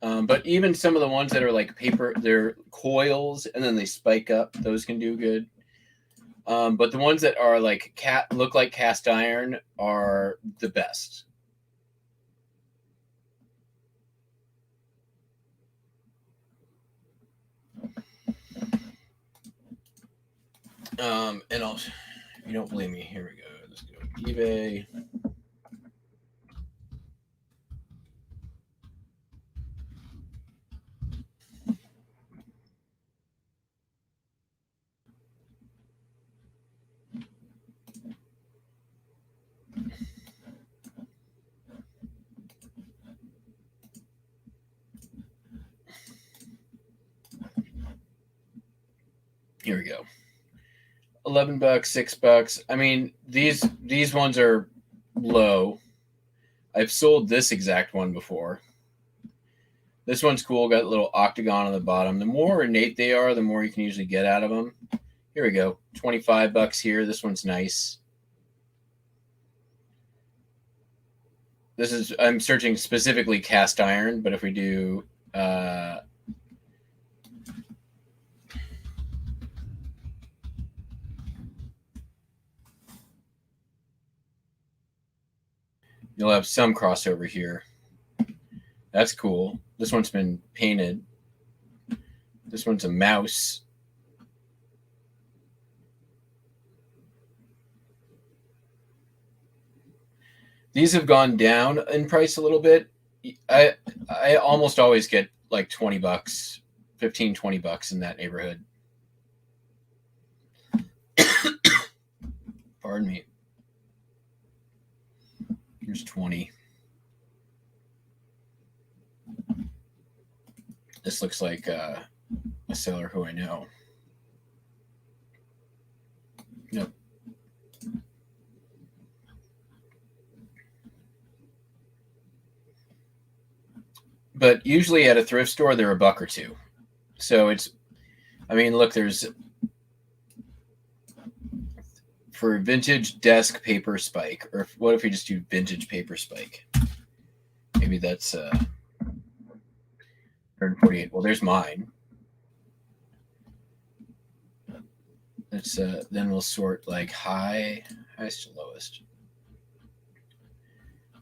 But even some of the ones that are like paper, they're coils and then they spike up. Those can do good. But the ones that are like look like cast iron are the best. And if you don't believe me, here we go. Let's go to eBay. Here we go. $11, $6. I mean, these ones are low. I've sold this exact one before. This one's cool. Got a little octagon on the bottom. The more ornate they are, the more you can usually get out of them. Here we go. $25 here. This one's nice. I'm searching specifically cast iron, but if we do you'll have some crossover here. That's cool. This one's been painted. This one's a mouse. These have gone down in price a little bit. I almost always get like $20, $15, $20 in that neighborhood. Pardon me. Here's 20. This looks like a seller who I know. Nope. But usually at a thrift store, they're $1 or $2. So look, there's for vintage desk paper spike, or what if we just do vintage paper spike? Maybe that's 148. Well, there's mine. Let's then we'll sort like highest to lowest.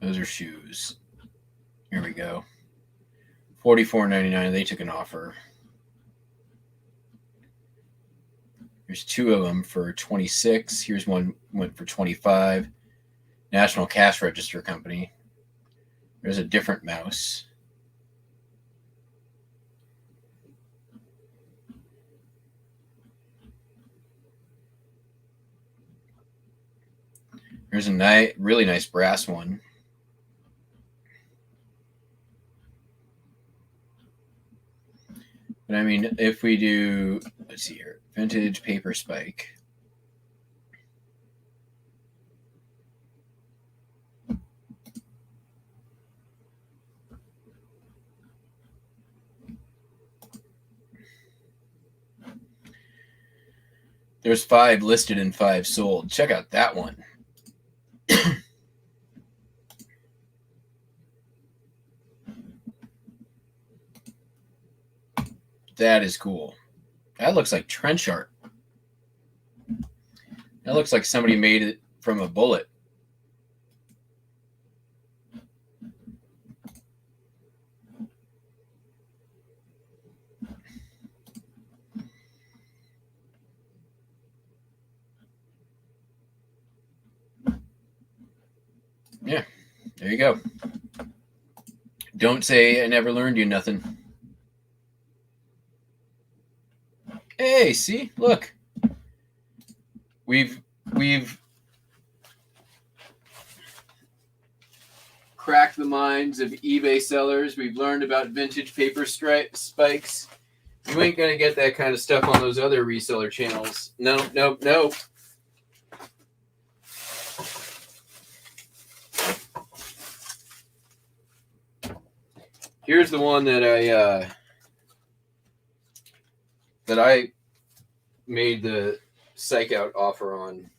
Those are shoes. Here we go. $44.99. They took an offer. There's 2 of them for $26. Here's one went for $25. National Cash Register Company. There's a different mouse. There's a really nice brass one. But I mean, if we do, let's see here, vintage paper spike. There's 5 listed and 5 sold. Check out that one. That is cool. That looks like trench art. That looks like somebody made it from a bullet. Yeah, there you go. Don't say I never learned you nothing. Hey, see, look. We've cracked the minds of eBay sellers. We've learned about vintage paper spikes. You ain't gonna get that kind of stuff on those other reseller channels. No. Here's the one that I made the psych out offer on.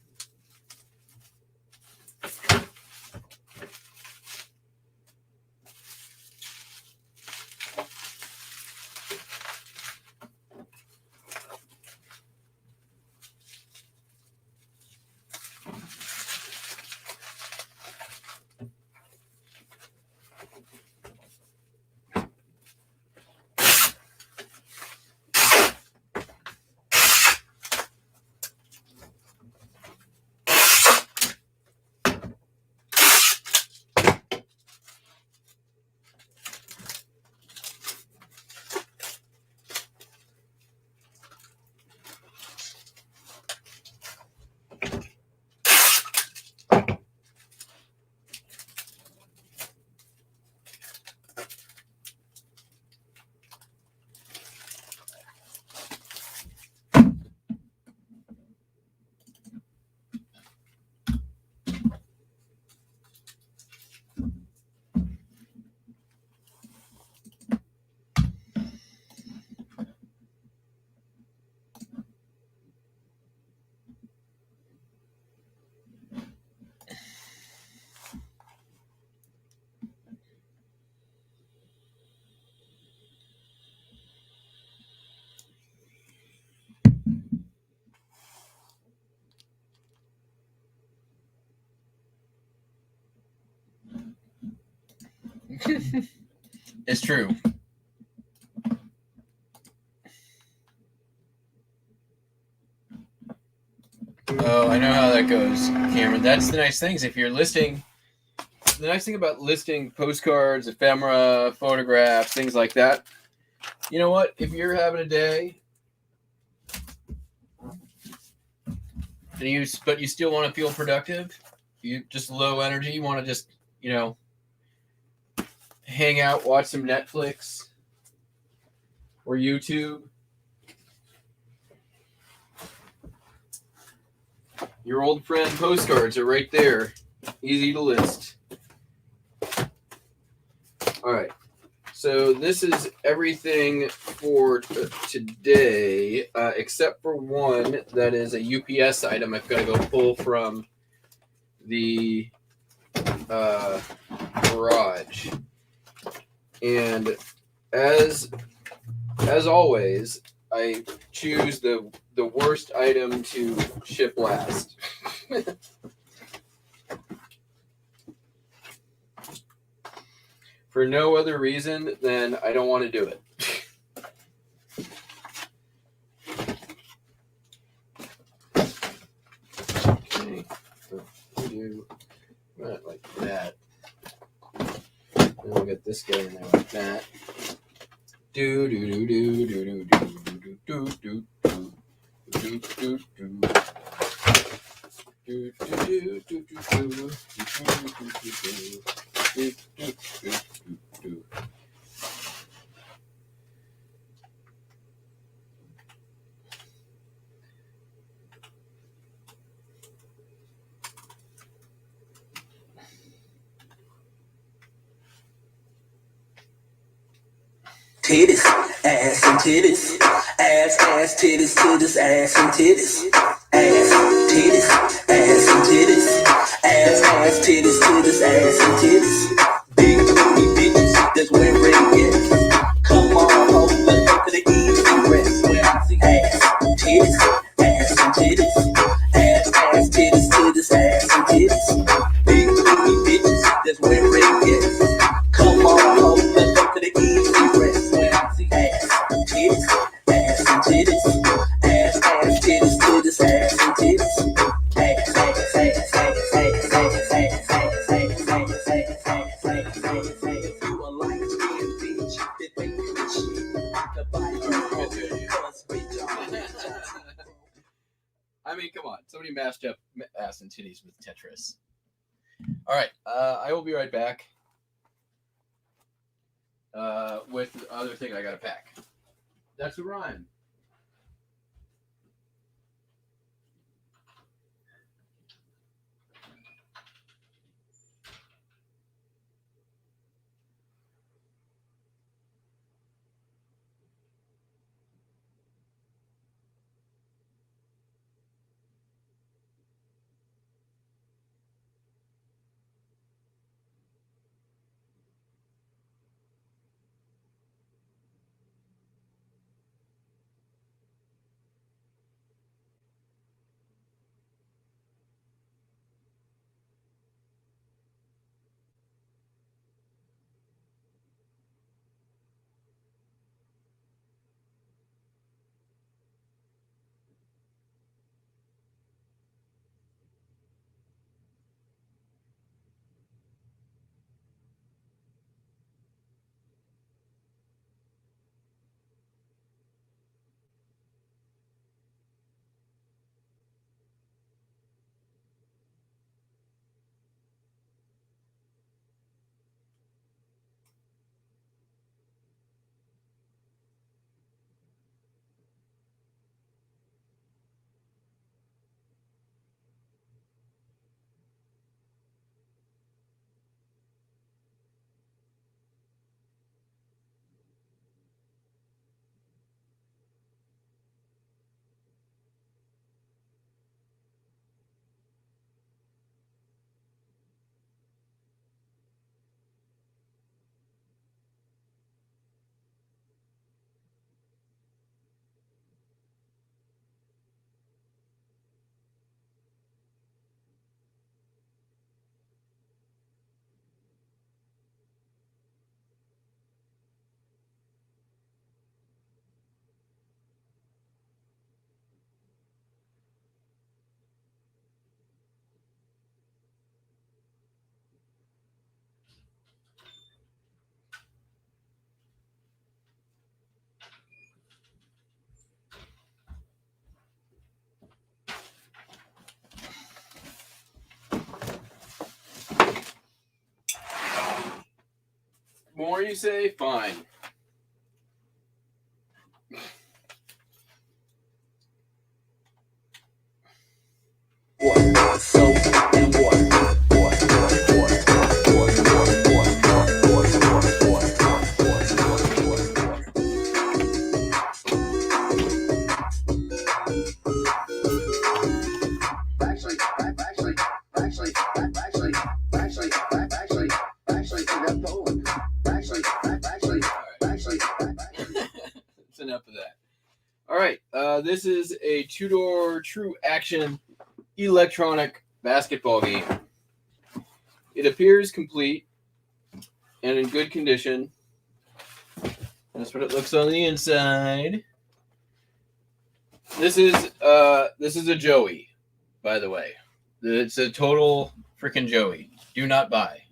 It's true. Oh, I know how that goes, Cameron. That's the nice things. If you're listing, the nice thing about listing postcards, ephemera, photographs, things like that, you know what? If you're having a day, but you still want to feel productive, you just low energy, you want to just, hang out, watch some Netflix or YouTube. Your old friend postcards are right there. Easy to list. All right. So this is everything for today, except for one that is a UPS item I've got to go pull from the garage. And as always, I choose the worst item to ship last. For no other reason than I don't want to do it. Okay, so we'll do that like that. And we'll get this guy in there like that. Do do do do do do do do do do do do do. Do do do do do do do. Titties, ass and titties, ass, titties, titties, ass and titties, ass, titties, ass and titties, ass, titties, titties, ass and titties, big booty bitches, that's where it gets. Come on home, let's go to the easy rest, where I see ass, titties, ass and titties, ass, titties, titties, ass and titties, big booty bitches, that's where it gets. Come on home, let's go to the easy rest. Ass, titties, ass and titties, ass, titties, titties, ass and titties, ass, ass, ass, ass, ass, ass, ass, ass, ass, ass, ass, ass, ass, ass. You a light-skinned bitch that think you shit. I could buy you cause bitch, I mean, come on. Somebody mashed up ass and titties with Tetris. All right. I will be right back with the other thing I got to pack. That's a rhyme. More you say? Fine. Soap and water. That's enough of that. All right. This is a two-door true action electronic basketball game. It appears complete and in good condition. That's what it looks on the inside. This is a Joey, by the way. It's a total freaking Joey. Do not buy.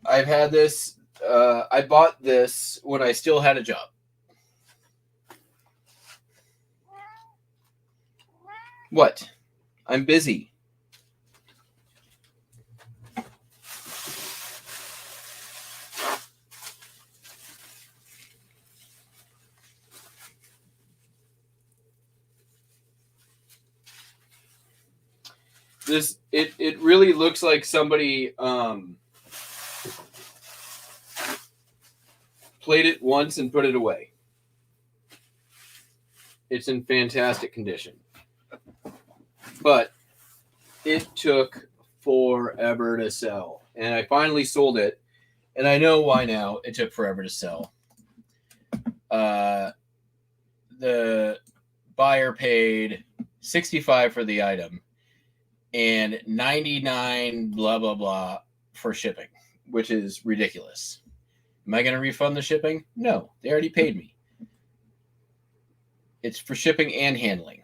I've had this. I bought this when I still had a job. What? I'm busy. It really looks like somebody played it once and put it away. It's in fantastic condition. But it took forever to sell. And I finally sold it. And I know why now it took forever to sell. The buyer paid $65 for the item and $99 blah blah blah for shipping, which is ridiculous. Am I going to refund the shipping? No, they already paid me. It's for shipping and handling.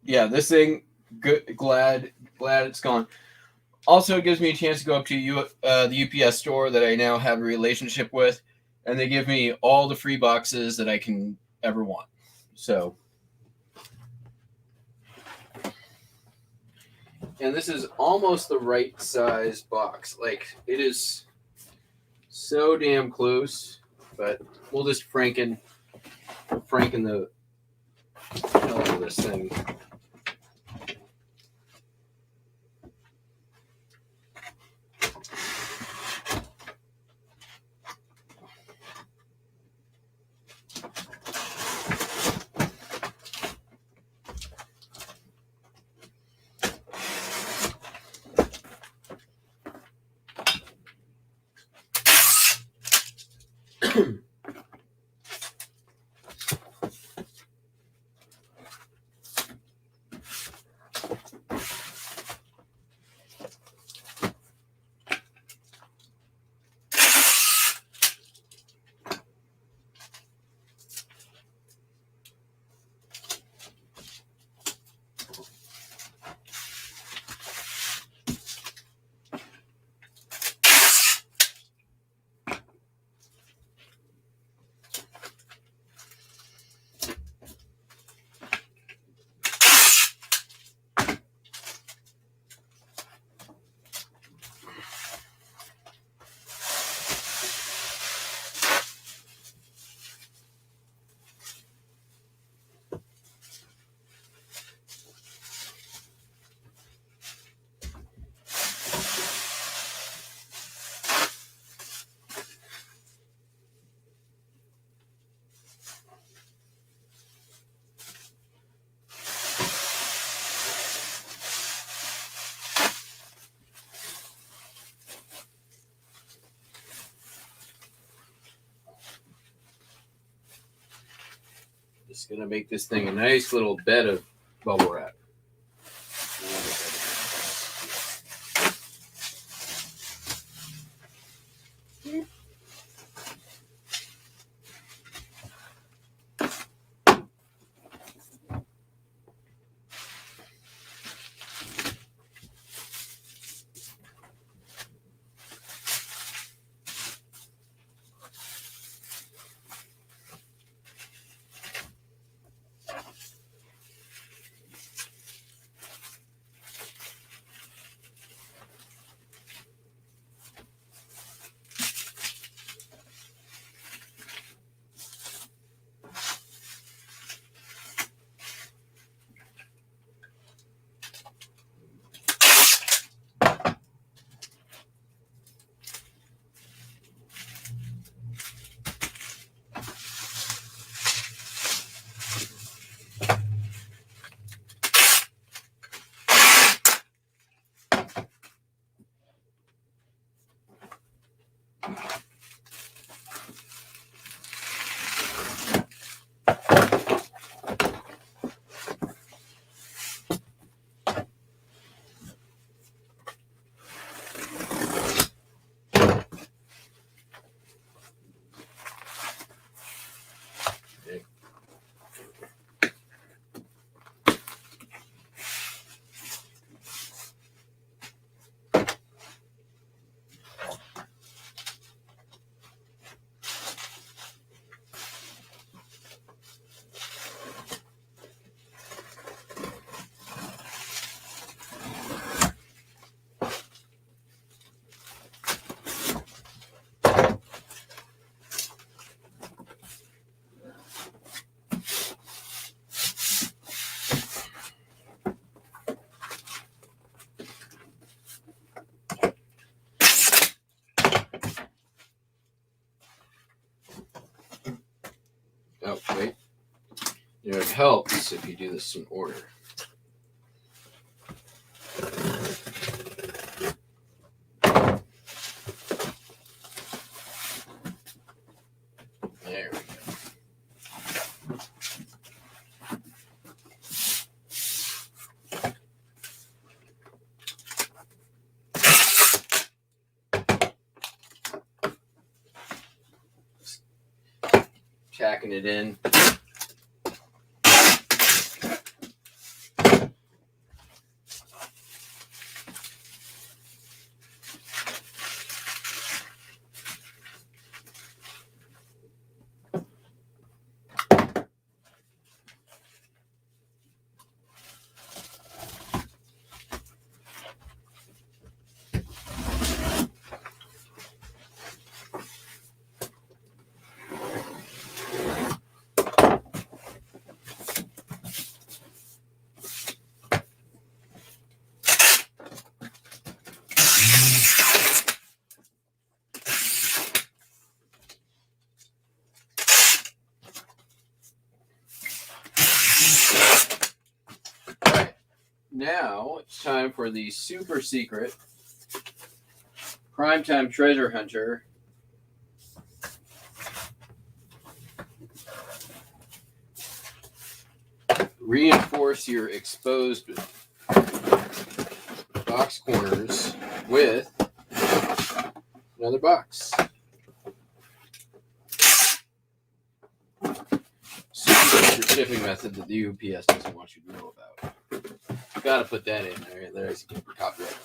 Yeah, this thing, good, glad it's gone. Also, it gives me a chance to go up to the UPS store that I now have a relationship with, and they give me all the free boxes that I can ever want. So, and this is almost the right size box. Like, it is so damn close, but we'll just franken the hell out of this thing. Just gonna make this thing a nice little bed of bubble wrap. You know, it helps if you do this in order. There we go. Tacking it in. Now it's time for the super secret primetime treasure hunter. Reinforce your exposed box corners with another box. Super shipping method that the UPS doesn't want you to know about. Gotta put that in there. There's copyright.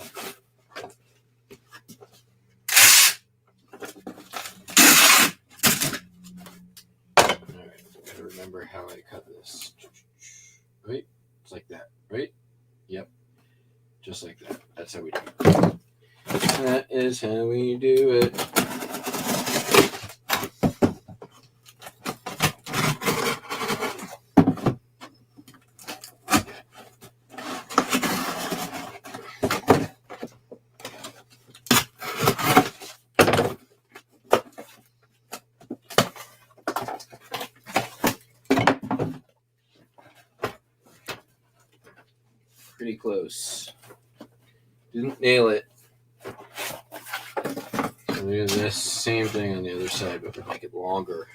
Alright, gotta remember how I cut this. Right? It's like that, right? Yep. Just like that. That's how we do it. That is how we do it. Pretty close. Didn't nail it. So we do this same thing on the other side, but we'll make it longer.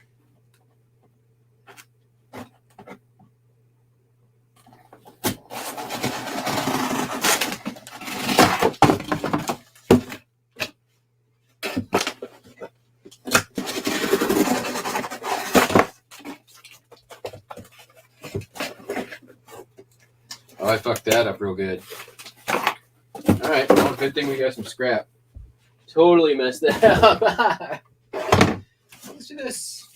Oh, I fucked that up real good. All right, well, good thing we got some scrap. Totally messed that up. Let's do this.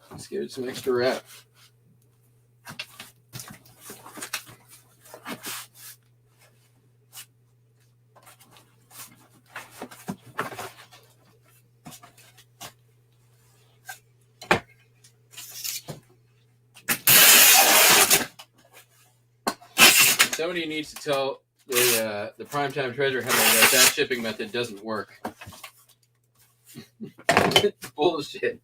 Let's give it some extra wrap. Somebody needs to tell the primetime treasure hunter that shipping method doesn't work. Bullshit.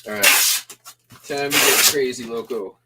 All right, time to get crazy, loco.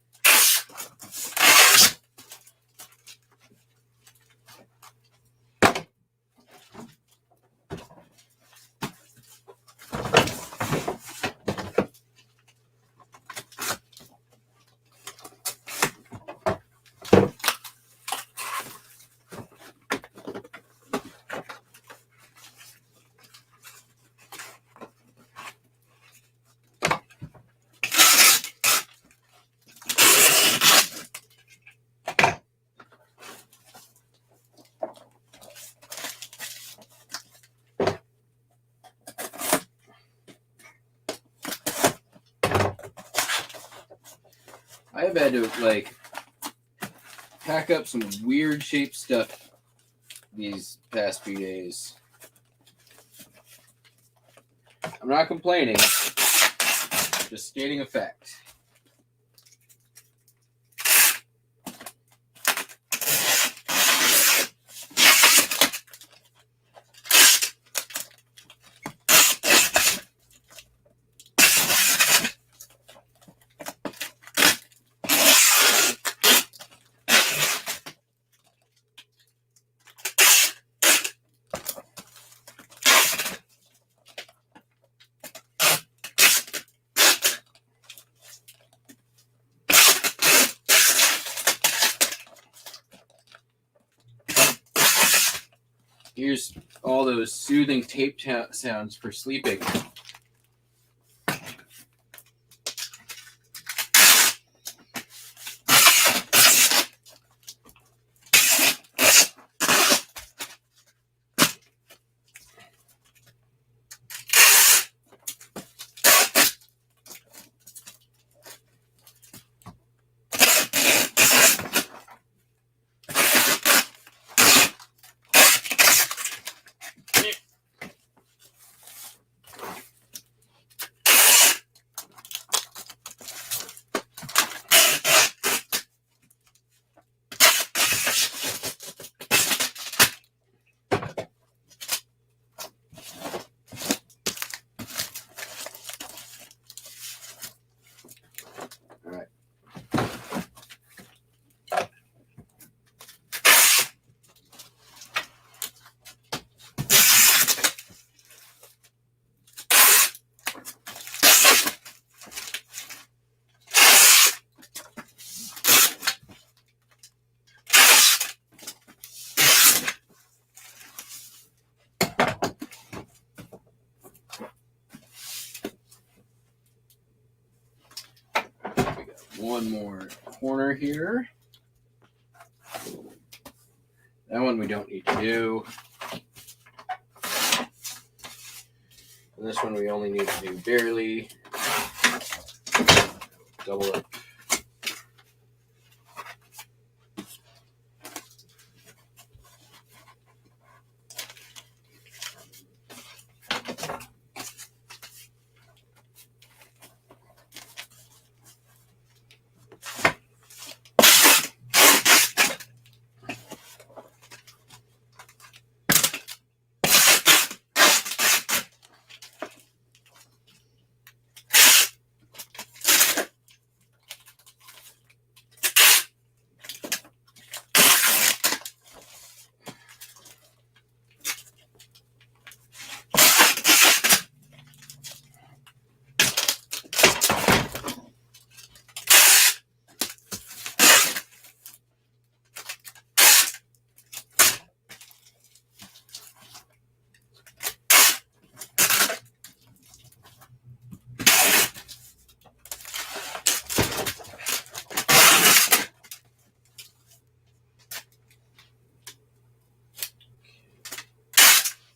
I've had to like pack up some weird shaped stuff these past few days. I'm not complaining, just stating a fact. Here's all those soothing tape sounds for sleeping. One more corner here. That one we don't need to do. And this one we only need to do barely. Double it.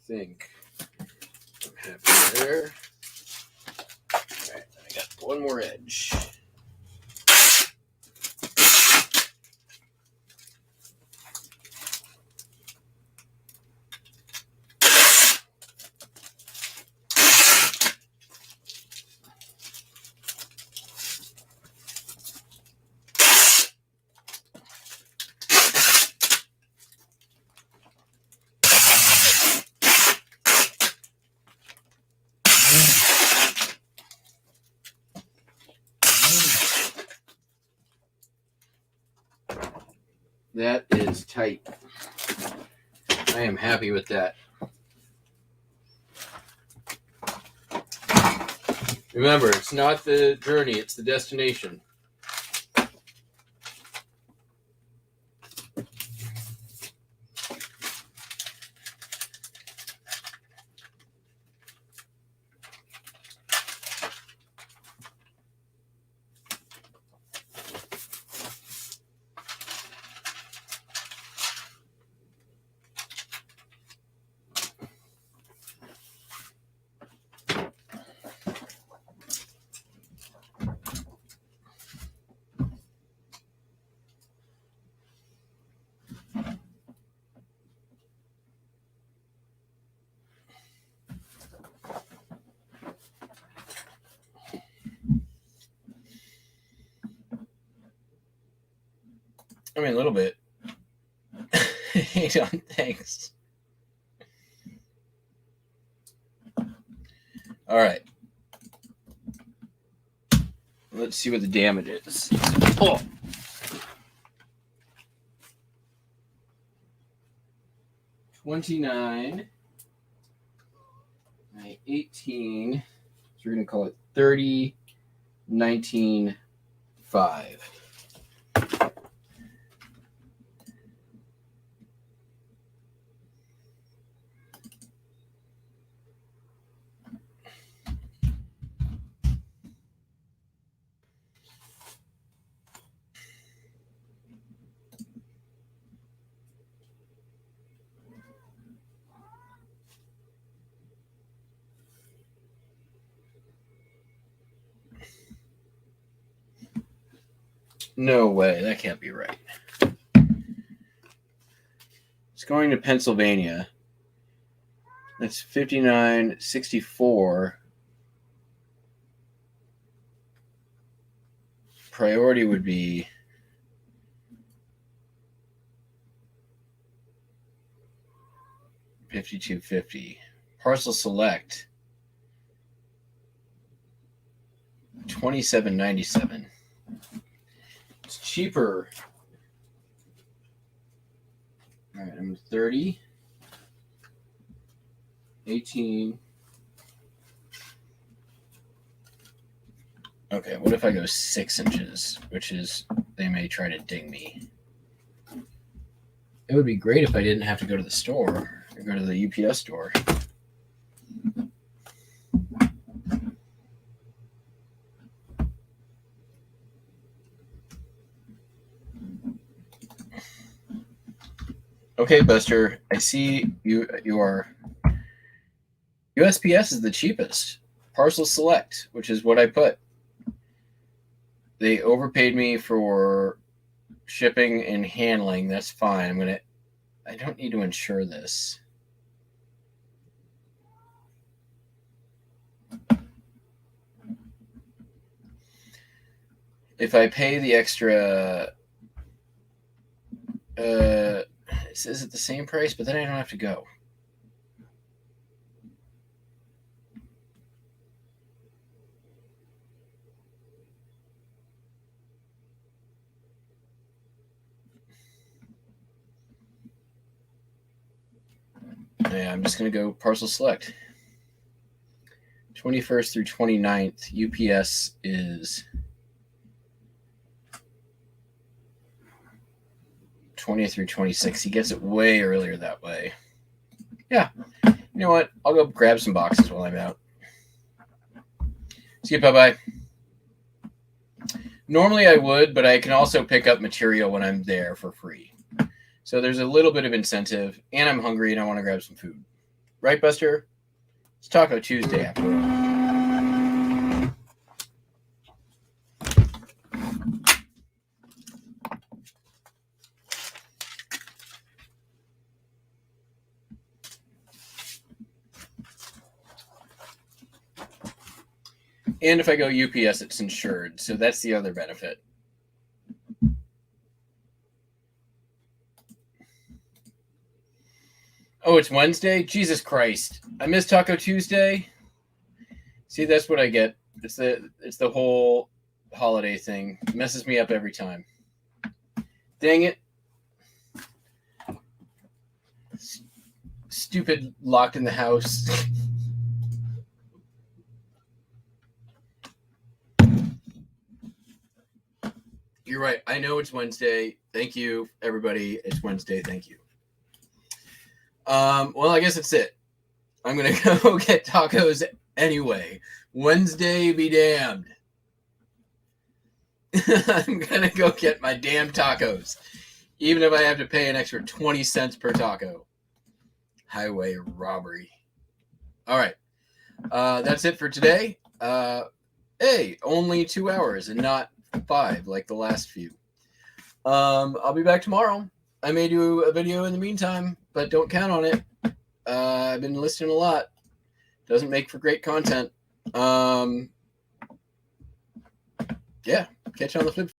Think I'm happy there. Alright, I got one more edge. That is tight. I am happy with that. Remember, it's not the journey, it's the destination. I mean, a little bit. Hey, John, thanks. All right. Let's see what the damage is. Oh. 29. 18. So we're going to call it 30, 19, 5. No way, that can't be right. It's going to Pennsylvania. That's 59.64. Priority would be $52.50. Parcel select $27.97. It's cheaper. All right, I'm 30, 18. Okay, what if I go 6 inches, which is, they may try to ding me. It would be great if I didn't have to go to the store or go to the UPS store. Okay, Buster, I see you are. USPS is the cheapest. Parcel select, which is what I put. They overpaid me for shipping and handling. That's fine. I don't need to insure this. If I pay the extra, is it the same price? But then I don't have to go. Yeah, I'm just going to go parcel select. 21st through 29th, UPS is 20th through 26th. He gets it way earlier that way. Yeah. You know what? I'll go grab some boxes while I'm out. See you. Bye-bye. Normally I would, but I can also pick up material when I'm there for free. So there's a little bit of incentive, and I'm hungry and I want to grab some food. Right, Buster? It's Taco Tuesday after all. And if I go UPS, it's insured. So that's the other benefit. Oh, it's Wednesday? Jesus Christ. I missed Taco Tuesday. See, that's what I get. It's the whole holiday thing. It messes me up every time. Dang it. Stupid locked in the house. You're right. I know it's Wednesday. Thank you, everybody. It's Wednesday. Thank you. Well, I guess that's it. I'm going to go get tacos anyway. Wednesday be damned. I'm going to go get my damn tacos. Even if I have to pay an extra 20 cents per taco. Highway robbery. All right. That's it for today. Hey, only 2 hours and not 5 like the last few. I'll be back tomorrow. I may do a video in the meantime, but don't count on it. I've been listening a lot. Doesn't make for great content. Yeah, catch you on the flip.